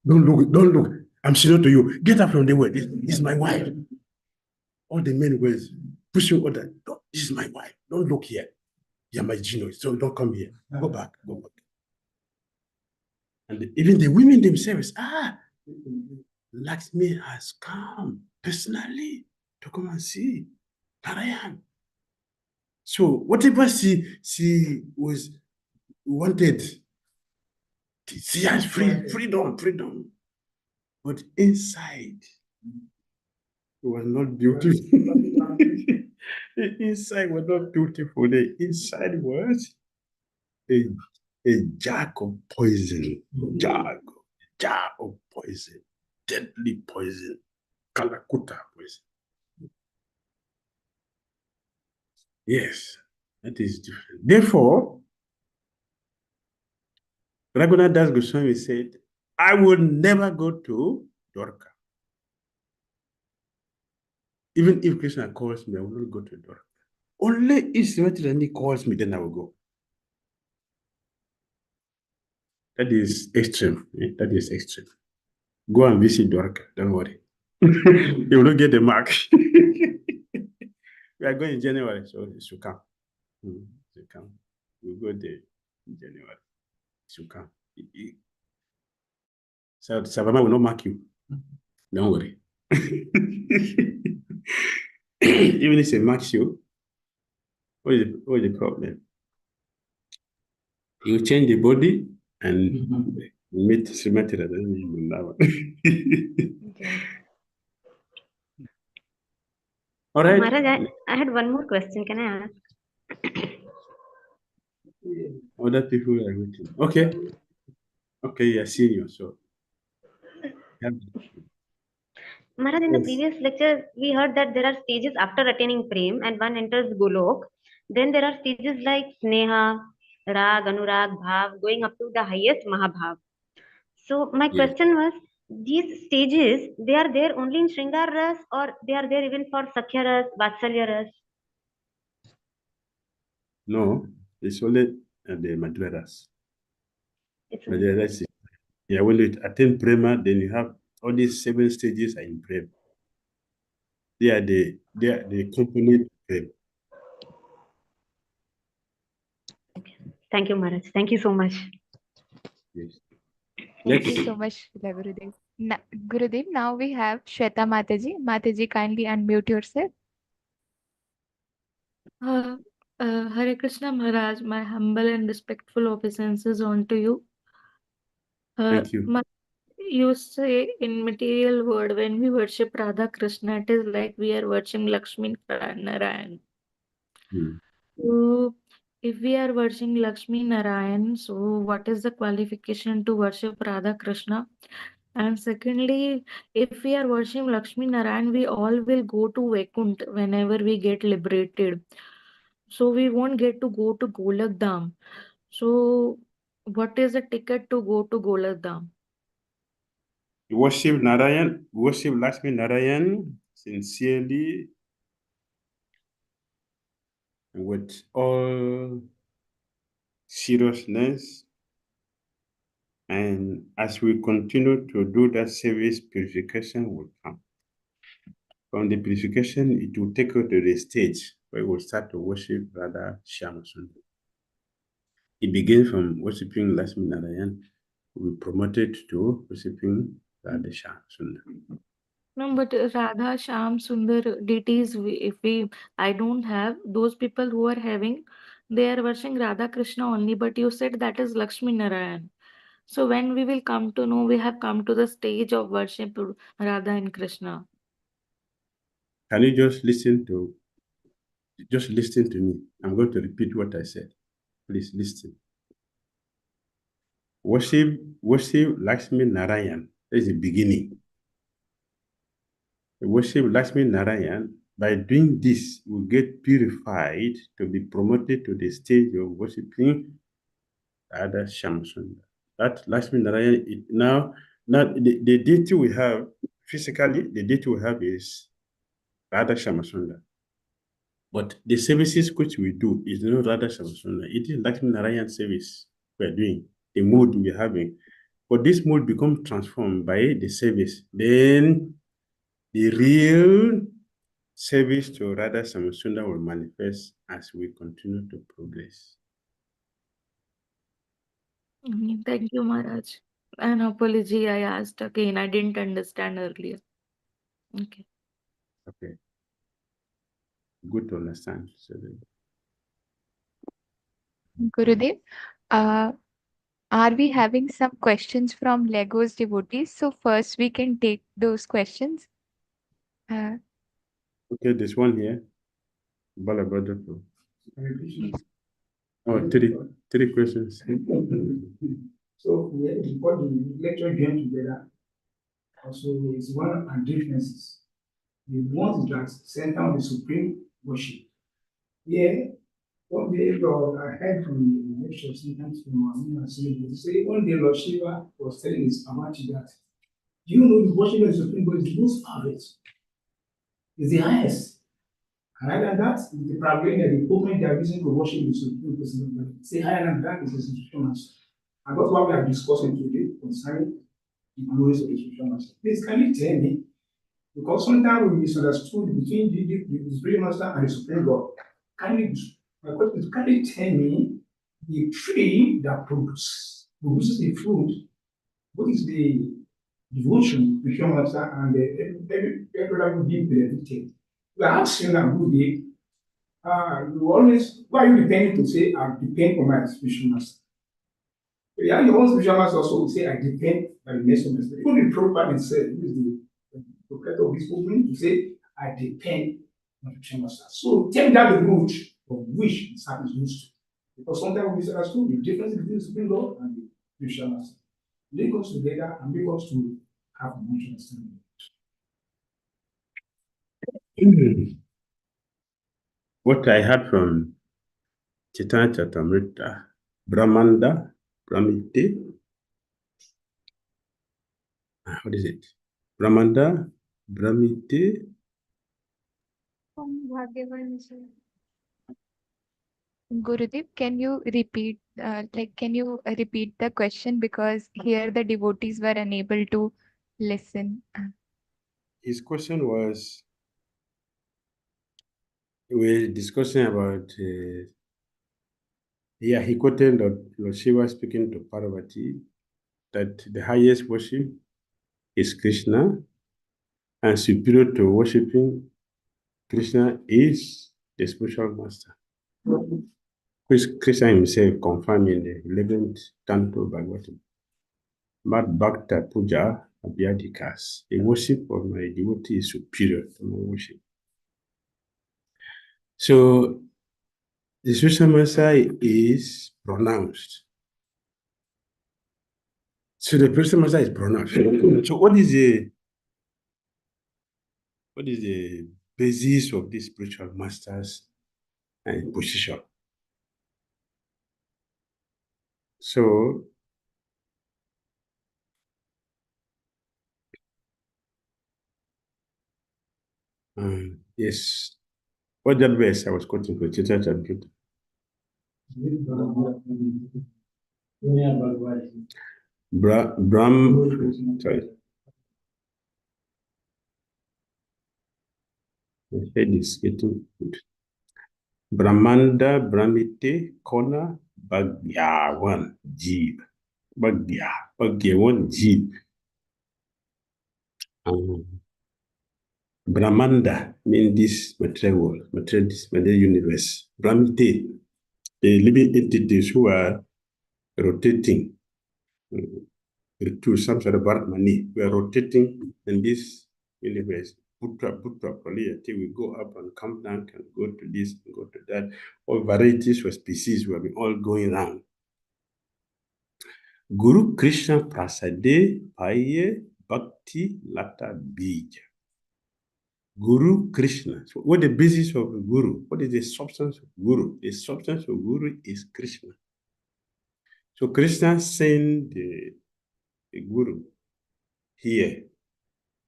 Don't look. I'm senior to you. Get up from the way. This is my wife. All the men were pushing other. This is my wife. Don't look here. You're my genius. So don't come here. Go back. And even the women themselves, Lakshmi has come personally to come and see Narayan. So whatever she was wanted, she has freedom. But inside, it was not beautiful. The inside was not beautiful. The inside was a jar of poison. Jar of poison. Deadly poison. Kalakuta poison. Yes, that is different. Therefore, Raghunath Das Goswami said, I will never go to Dwarka. Even if Krishna calls me, I will not go to Dwarka. Only if Srimati Rani calls me, then I will go. That is extreme. That is extreme. Go and visit Dwarka. Don't worry. You will not get the mark. We are going in January, so it should come. We'll go there. in January. So come. So Savannah will not mark you. Don't worry. Even if it marks you, what is the problem? You change the body and meet symmetry. Okay. All right. Maharaj, I had one more question. Can I ask? Other people are waiting. Okay. Okay, you're senior, so. Maharaj, in the Yes. previous lecture, we heard that there are stages after attaining Prem and one enters Golok. Then there are stages like Sneha, Rag, Anurag, Bhav, going up to the highest Mahabhav. So my Yes. question was, these stages, they are there only in Shringar Ras or they are there even for Sakhya Ras, Vatsalya Ras? No, it's only the Madhuras. It's Madhuras. Yeah, when you attain Prema, then you have all these 7 stages are in Prem. They are the component Prem. Thank you, Maharaj. Thank you so much. Yes. Thank Next. you so much, Shila Gurudev. Gurudev, now we have Shweta Mataji. Mataji, kindly unmute yourself. Hare Krishna Maharaj, my humble and respectful obeisances on to you. Thank you. You say in material world, when we worship Radha Krishna, it is like we are worshiping Lakshmi Narayan. So, if we are worshiping Lakshmi Narayan, so what is the qualification to worship Radha Krishna? And secondly, if we are worshiping Lakshmi Narayan, we all will go to Vaikunt whenever we get liberated. So we won't get to go to Golak Dham. So what is the ticket to go to Golak Dham? You worship Narayan, worship Lakshmi Narayan sincerely and with all seriousness. And as we continue to do that service, purification will come. From the purification, it will take you to the stage where we will start to worship Radha Shyama Sundar. It begins from worshiping Lakshmi Narayan. We promoted to worshiping Radha Shyama Sundar. No, but Radha, Sham, Sundar deities, I don't have those people who are having, they are worshiping Radha Krishna only, but you said that is Lakshmi Narayan. So when we will come to know, we have come to the stage of worship Radha and Krishna. Can you just listen to me? I'm going to repeat what I said. Please listen. Worship Lakshmi Narayan. That is the beginning. Worship Lakshmi Narayan. By doing this, we get purified to be promoted to the stage of worshiping Radha Shamsundar. That Lakshmi Narayan, now the deity we have, physically, the deity we have is Radha Shamasundar. But the services which we do is not Radha Shamasundar. It is Lakshmi Narayan service we are doing, the mood we are having. But this mood becomes transformed by the service. Then the real service to Radha Shamasundar will manifest as we continue to progress. Thank you, Maharaj. An apology, I asked again. I didn't understand earlier. Okay. Okay. Good to understand. Gurudev, are we having some questions from Lego's devotees? So first we can take those questions. Okay, there's one here. Balabhadra. Yes. Oh, three questions. So before the lecture joined together, also it's one and differences. The one is that center on the supreme worship. Yeah, one day I heard from the lecture sometimes from Amina saying, they say one day Lord Shiva was telling his Amati that, do you know the worship of the supreme God is the most perfect? It's the highest. And higher than that is the problem that the movement they are using to worship the supreme person. Say higher than that is the institutional master. And that's what we are discussing today concerning the glories of the spiritual master. Please, can you tell me? Because sometimes we misunderstood between the spiritual master and the supreme God. My question is, can you tell me the tree that produces the fruit, what is the devotion to your master and everybody being benefited? We are asking a good day. You always, why are you depending to say, I depend on my spiritual master? Yeah, your own spiritual master also will say, I depend on the next master. Even the Prabhupada itself, who is the proprietor of this movement, to say, I depend on the spiritual master. So take that the root of which the service used to. Because sometimes we misunderstood the difference between the Supreme Lord and the spiritual master. They comes together and make us to have a mutual understanding. What I heard from Chaitanya Charitamrita, Brahmanda, Brahmite, what is it? Brahmanda, Brahmite, Gurudev, can you repeat the question, because here the devotees were unable to listen. his question was, we're discussing about, he quoted Lord Shiva speaking to Parvati that the highest worship is Krishna, and superior to worshipping Krishna is the spiritual master, which Krishna himself confirmed in the 11th Canto Bhagavatam. Mad Bhakta Puja Abhyadikas. The worship of my devotee is superior to my worship. So the spiritual master is pronounced. So the spiritual master is pronounced. So what is the basis of this spiritual master's position? So yes, what that verse I was quoting for Chaitanya Charitamrita. Sorry. My head is getting good. Brahmanda, Brahmite, Kona, Bhagyavan, Jeev. Bhagyavan, Jeev. Brahmanda means this material world, material universe. Brahmite, the living entities who are rotating to some sort of Brahmani. We are rotating in this universe. Putra, till we go up and come down, can go to this and go to that. All varieties of species, we have been all going around. Guru Krishna Prasade Paye Bhakti Lata Bija. Guru Krishna. So what is the basis of a guru? What is the substance of guru? The substance of guru is Krishna. So Krishna sent the guru here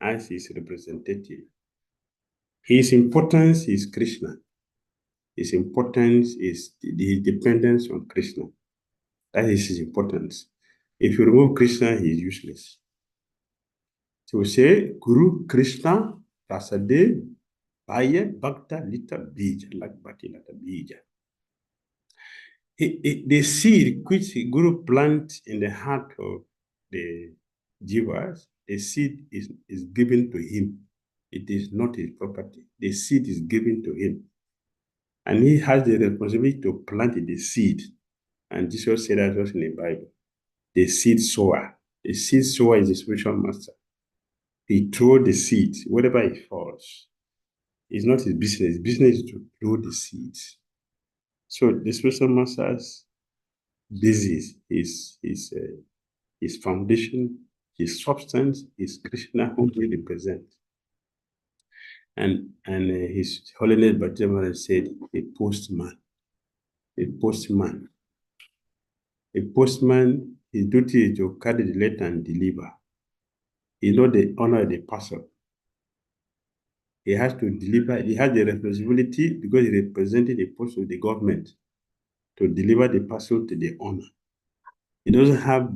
as his representative. His importance is Krishna. His importance is the dependence on Krishna. That is his importance. If you remove Krishna, he is useless. So we say Guru Krishna Prasade Bhaya Bhakta Lita Bija, like Bhakti Lita Bija. The seed which Guru plants in the heart of the jivas, the seed is given to him. It is not his property. The seed is given to him. And he has the responsibility to plant the seed. And Jesus said that was in the Bible. The seed sower. The seed sower is the spiritual master. He throws the seed, wherever it falls. It's not his business. His business is to throw the seeds. So the spiritual master's basis is his foundation, his substance is Krishna, whom he represents. And His Holiness Bhakti said, a postman. A postman. A postman, his duty is to carry the letter and deliver. He knows the honor of the parcel. He has to deliver, he has the responsibility because he represented the post of the government to deliver the parcel to the owner. He doesn't have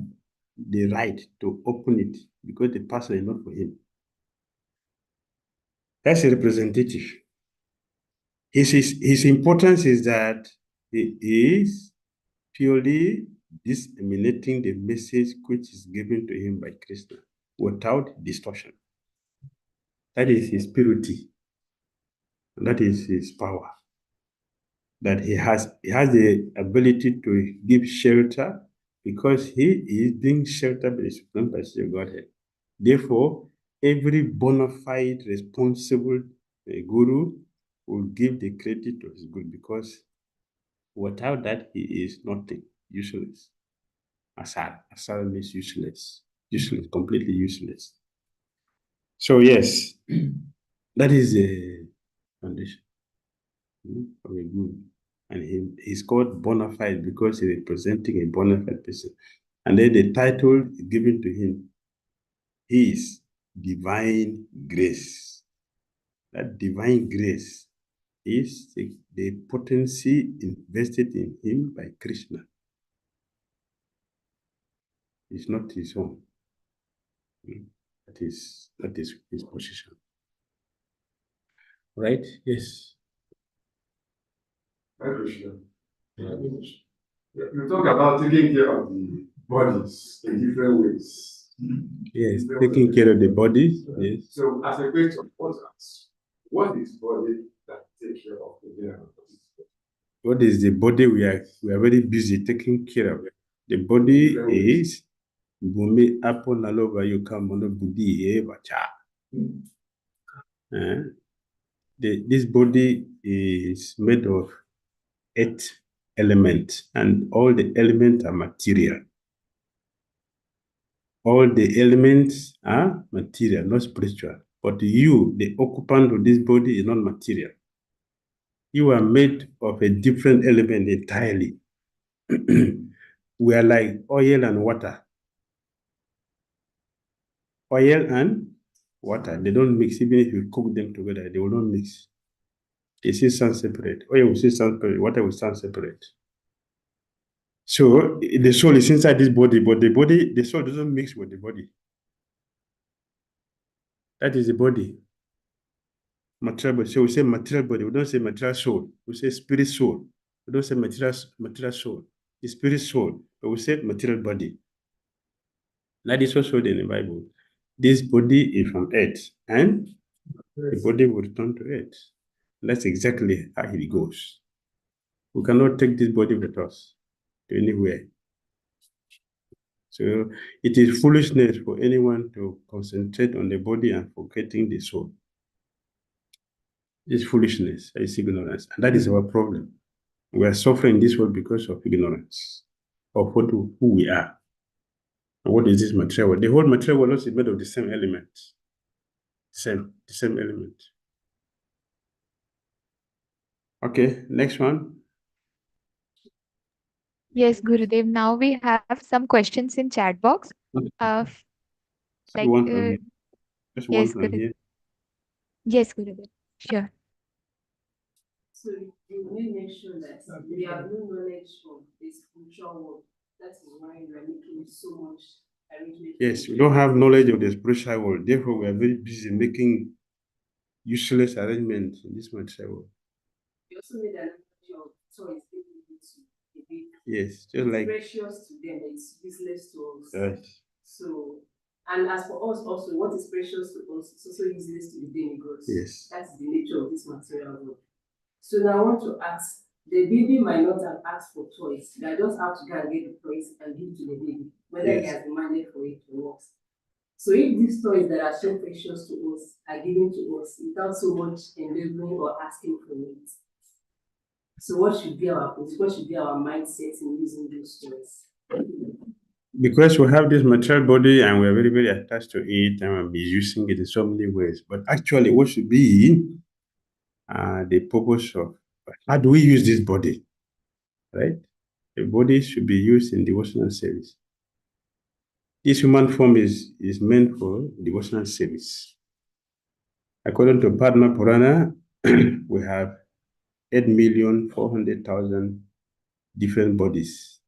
the right to open it because the parcel is not for him. That's a representative. His importance is that he is purely disseminating the message which is given to him by Krishna without distortion. That is his purity. That is his power. That he has the ability to give shelter because he is being sheltered by the Supreme Personality of Godhead. Therefore, every bona fide responsible guru will give the credit to his guru because without that, he is nothing, useless. Asar means useless, completely useless. So yes, that is the foundation of a guru. And he's called bona fide because he's representing a bona fide person. And then the title given to him is divine grace. That divine grace is the potency invested in him by Krishna. It's not his own. That is his position. Right? Yes. Hi, Krishna. You talk about taking care of the bodies in different ways. Yes, taking care of the body. Yes. So, as a question, what is body that takes care of the body? What is the body we are very busy taking care of? The body is Bumi Apo Nalova Yukamono Budi Evacha. This body is made of 8 elements, and all the elements are material. All the elements are material, not spiritual. But you, the occupant of this body, is not material. You are made of a different element entirely. We are like oil and water. Oil and water, they don't mix. Even if you cook them together, they will not mix. They still stand separate. Oil will still stand separate. Water will stand separate. So the soul is inside this body, but the soul doesn't mix with the body. That is the body. Material body. So we say material body. We don't say material soul. We say spirit soul. We don't say material soul. The spirit soul. But we say material body. That is also in the Bible. This body is from earth, and the body will return to earth. That's exactly how it goes. We cannot take this body with us to anywhere. So it is foolishness for anyone to concentrate on the body and forgetting the soul. It's foolishness, it's ignorance. And that is our problem. We are suffering in this world because of ignorance of who we are. And what is this material world? The whole material world is made of the same element. The same element. Okay, next one. Yes, Gurudev. Now we have some questions in chat box. Like, Just yes, one from Gurudev. here. Yes, Gurudev. Sure. So you may make sure that we have no knowledge of this spiritual world. That is why we are making so much arrangement. Yes, we don't have knowledge of the spiritual world. Therefore, we are very busy making useless arrangements in this material world. You also made an analogy of toys people to a bit. Yes, just like precious to them, it's useless to us. yes. So, and as for us also, what is precious to us is also useless to the demigods. Yes. That's the nature of this material world. So now I want to ask, the baby might not have asked for toys. They just have to go and get the toys and give to the baby, whether he has demanded for it or not. So if these toys that are so precious to us are given to us without so much enabling or asking for it, so what should be our mindset in using those toys? Because we have this material body and we're very, very attached to it and we'll be using it in so many ways. But actually, what should be the purpose of how do we use this body? Right? The body should be used in devotional service. This human form is meant for devotional service. According to Padma Purana, we have 8,400,000 different bodies.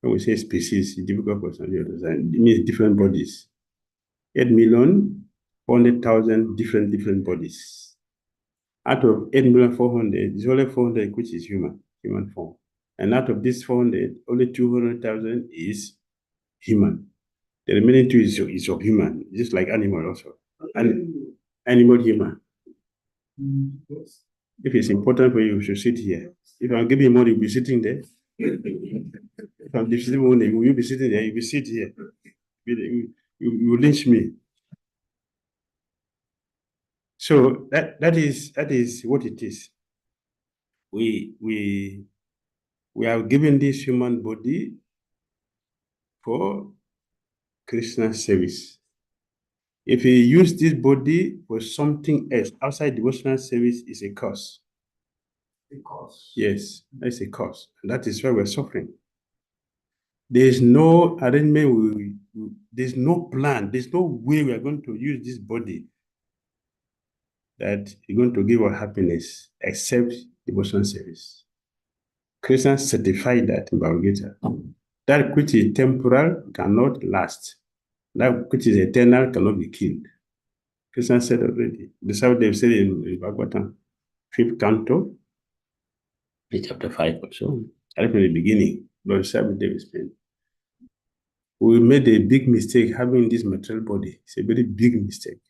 When we say species, it's difficult for somebody to understand. It means different bodies. 8,400,000 different bodies. Out of 8,400,000, it's only 400 which is human form. And out of this 400, only 200,000 is human. The remaining 2 is of human, just like animal also. Animal human. Yes. If it's important for you, you should sit here. If I'm giving you money, you'll be sitting there. If I'm distributing money, will you be sitting there? You'll be sitting here. You lynch me. So that is what it is. We are given this human body for Krishna service. If you use this body for something else outside devotional service, is a curse. Because Yes, that's a curse. And that is why we're suffering. There's no arrangement, there's no plan, there's no way we are going to use this body that is going to give us happiness except devotional service. Krishna certified that in Bhagavad Gita. That which is temporal cannot last. That which is eternal cannot be killed. Krishna said already. That's how they've said in Bhagavatam, 5th canto, chapter 5 or so. Right from the beginning, Lord Sabbath Day we spent. We made a big mistake having this material body. It's a very big mistake.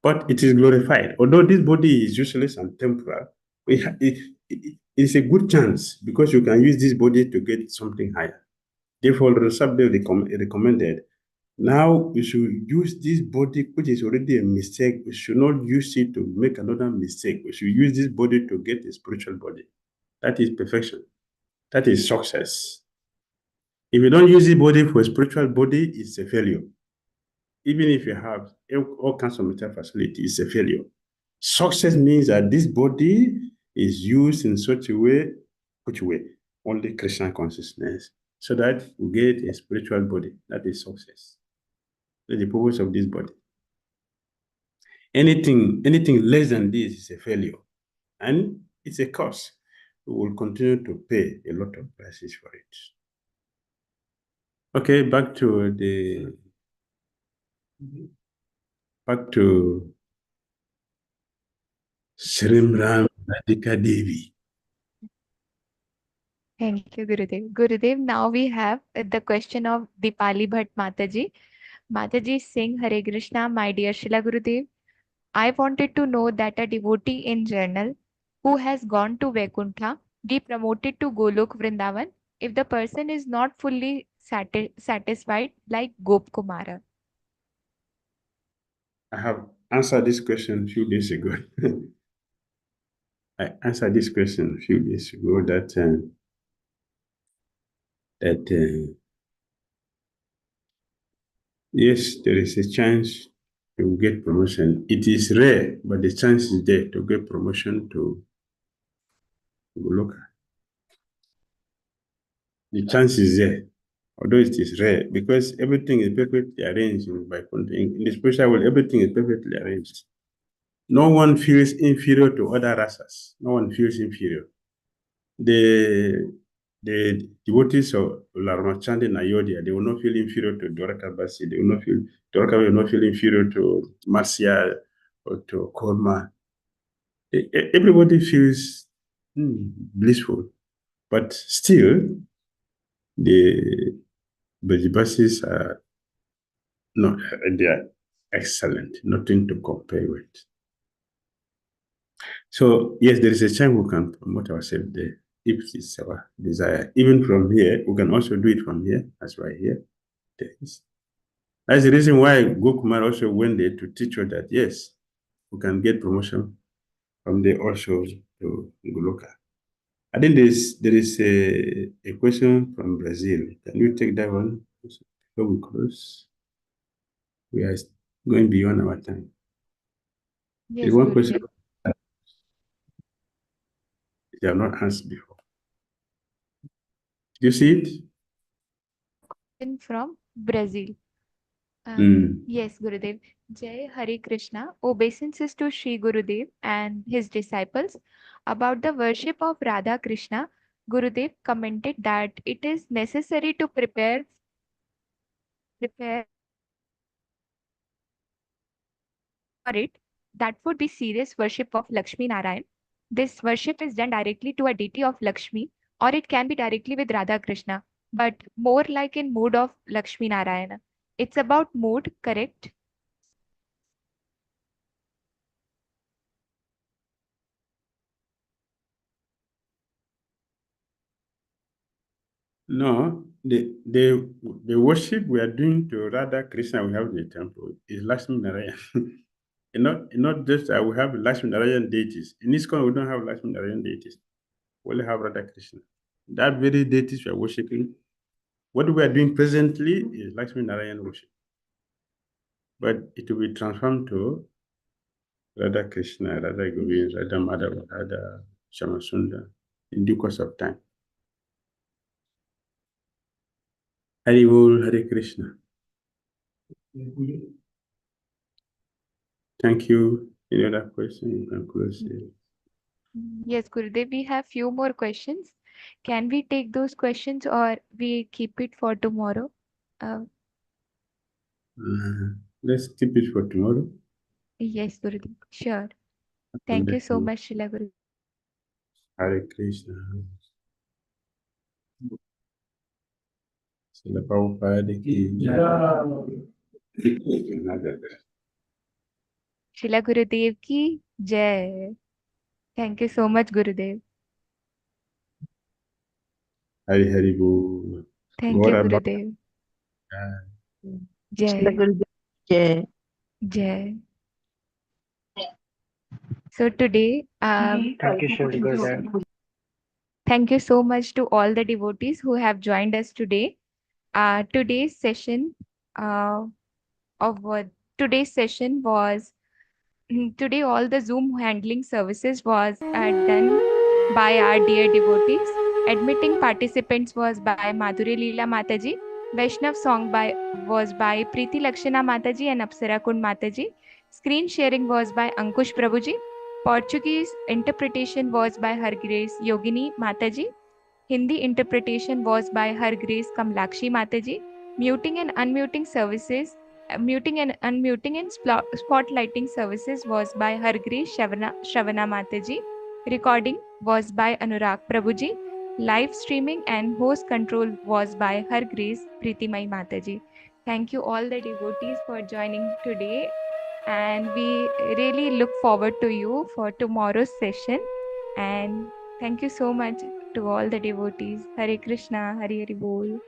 But it is glorified. Although this body is useless and temporal, it's a good chance because you can use this body to get something higher. Therefore, the subject recommended, now we should use this body, which is already a mistake. We should not use it to make another mistake. We should use this body to get a spiritual body. That is perfection. That is success. If you don't use the body for a spiritual body, it's a failure. Even if you have all kinds of material facilities, it's a failure. Success means that this body is used in such a way, which way? Only Krishna consciousness, so that we get a spiritual body. That is success. That's the purpose of this body. Anything less than this is a failure, and it's a cost. We will continue to pay a lot of prices for it. Okay, back to Srimram Radhika Devi. Thank you, Gurudev. Gurudev, now we have the question of Dipali Bhatt Mataji. Mataji is saying, Hare Krishna, my dear Srila Gurudev. I wanted to know that a devotee in journal who has gone to Vaikuntha be promoted to Golok Vrindavan if the person is not fully satisfied like Gop Kumara. I have answered this question a few days ago. I answered this question a few days ago that yes, there is a chance to get promotion. It is rare, but the chance is there to get promotion to Goloka. The chance is there, although it is rare, because everything is perfectly arranged in Vaikuntha. In the spiritual world, everything is perfectly arranged. No one feels inferior to other rasas. No one feels inferior. The devotees of Larmachand and Ayodhya, they will not feel inferior to Dwaraka Basi. Dwaraka will not feel inferior to Marcia or to Korma. Everybody feels blissful, but still, the Bajibasis are not, they are excellent, nothing to compare with. So, yes, there is a chance we can promote ourselves there if it's our desire. Even from here, we can also do it from here, as right here. That's the reason why Gokumar also went there to teach us that, yes, we can get promotion from there also to Goloka. I think there is a question from Brazil. Can you take that one before we close? We are going beyond our time. Yes, The one question Gurudev. they have not asked before. Do you see it? From Brazil. Yes, Gurudev. Jai Hare Krishna. Obeisances to Sri Gurudev and his disciples. About the worship of Radha Krishna, Gurudev commented that it is necessary to prepare for it. That would be serious worship of Lakshmi Narayan. This worship is done directly to a deity of Lakshmi or it can be directly with Radha Krishna, but more like in mood of Lakshmi Narayana. It's about mood, correct? No, the worship we are doing to Radha Krishna we have in the temple is Lakshmi Narayan. not just that we have Lakshmi Narayan deities. In ISKCON, we don't have Lakshmi Narayan deities. We only have Radha Krishna. That very deities we are worshiping, what we are doing presently is Lakshmi Narayan worship. But it will be transformed to Radha Krishna, Radha Govind, Radha Madhava, Radha Shamasunda in due course of time. Hari Bol, Hare Krishna. Thank you. Any other question? You can close it. Yes, Gurudev, we have few more questions. Can we take those questions or we keep it for tomorrow? Let's keep it for tomorrow. Yes, Gurudev. Sure. Thank you so much, Srila Gurudev. Hare Krishna. Srila Prabhupada ki Srila Gurudev ki jai. Thank you so much, Gurudev. Hari Hari Bol. Thank you, Gurudev. Jai. Jai. Jai. So today, Thank you, Shri Gurudev. thank you so much to all the devotees who have joined us today. Today's session today's session was today all the Zoom handling services was done by our dear devotees. Admitting participants was by Madhuri Leela Mataji. Vaishnav song was by Preeti Lakshana Mataji and Apsara Kund Mataji. Screen sharing was by Ankush Prabhuji. Portuguese interpretation was by Her Grace Yogini Mataji. Hindi interpretation was by Her Grace Kamlakshi Mataji. Muting and unmuting services, muting and unmuting and spotlighting services was by Her Grace Shravana Mataji. Recording was by Anurag Prabhuji. Live streaming and host control was by Her Grace Preetimai Mataji. Thank you all the devotees for joining today, and we really look forward to you for tomorrow's session. And thank you so much to all the devotees. Hare Krishna, Hare Hare Bol.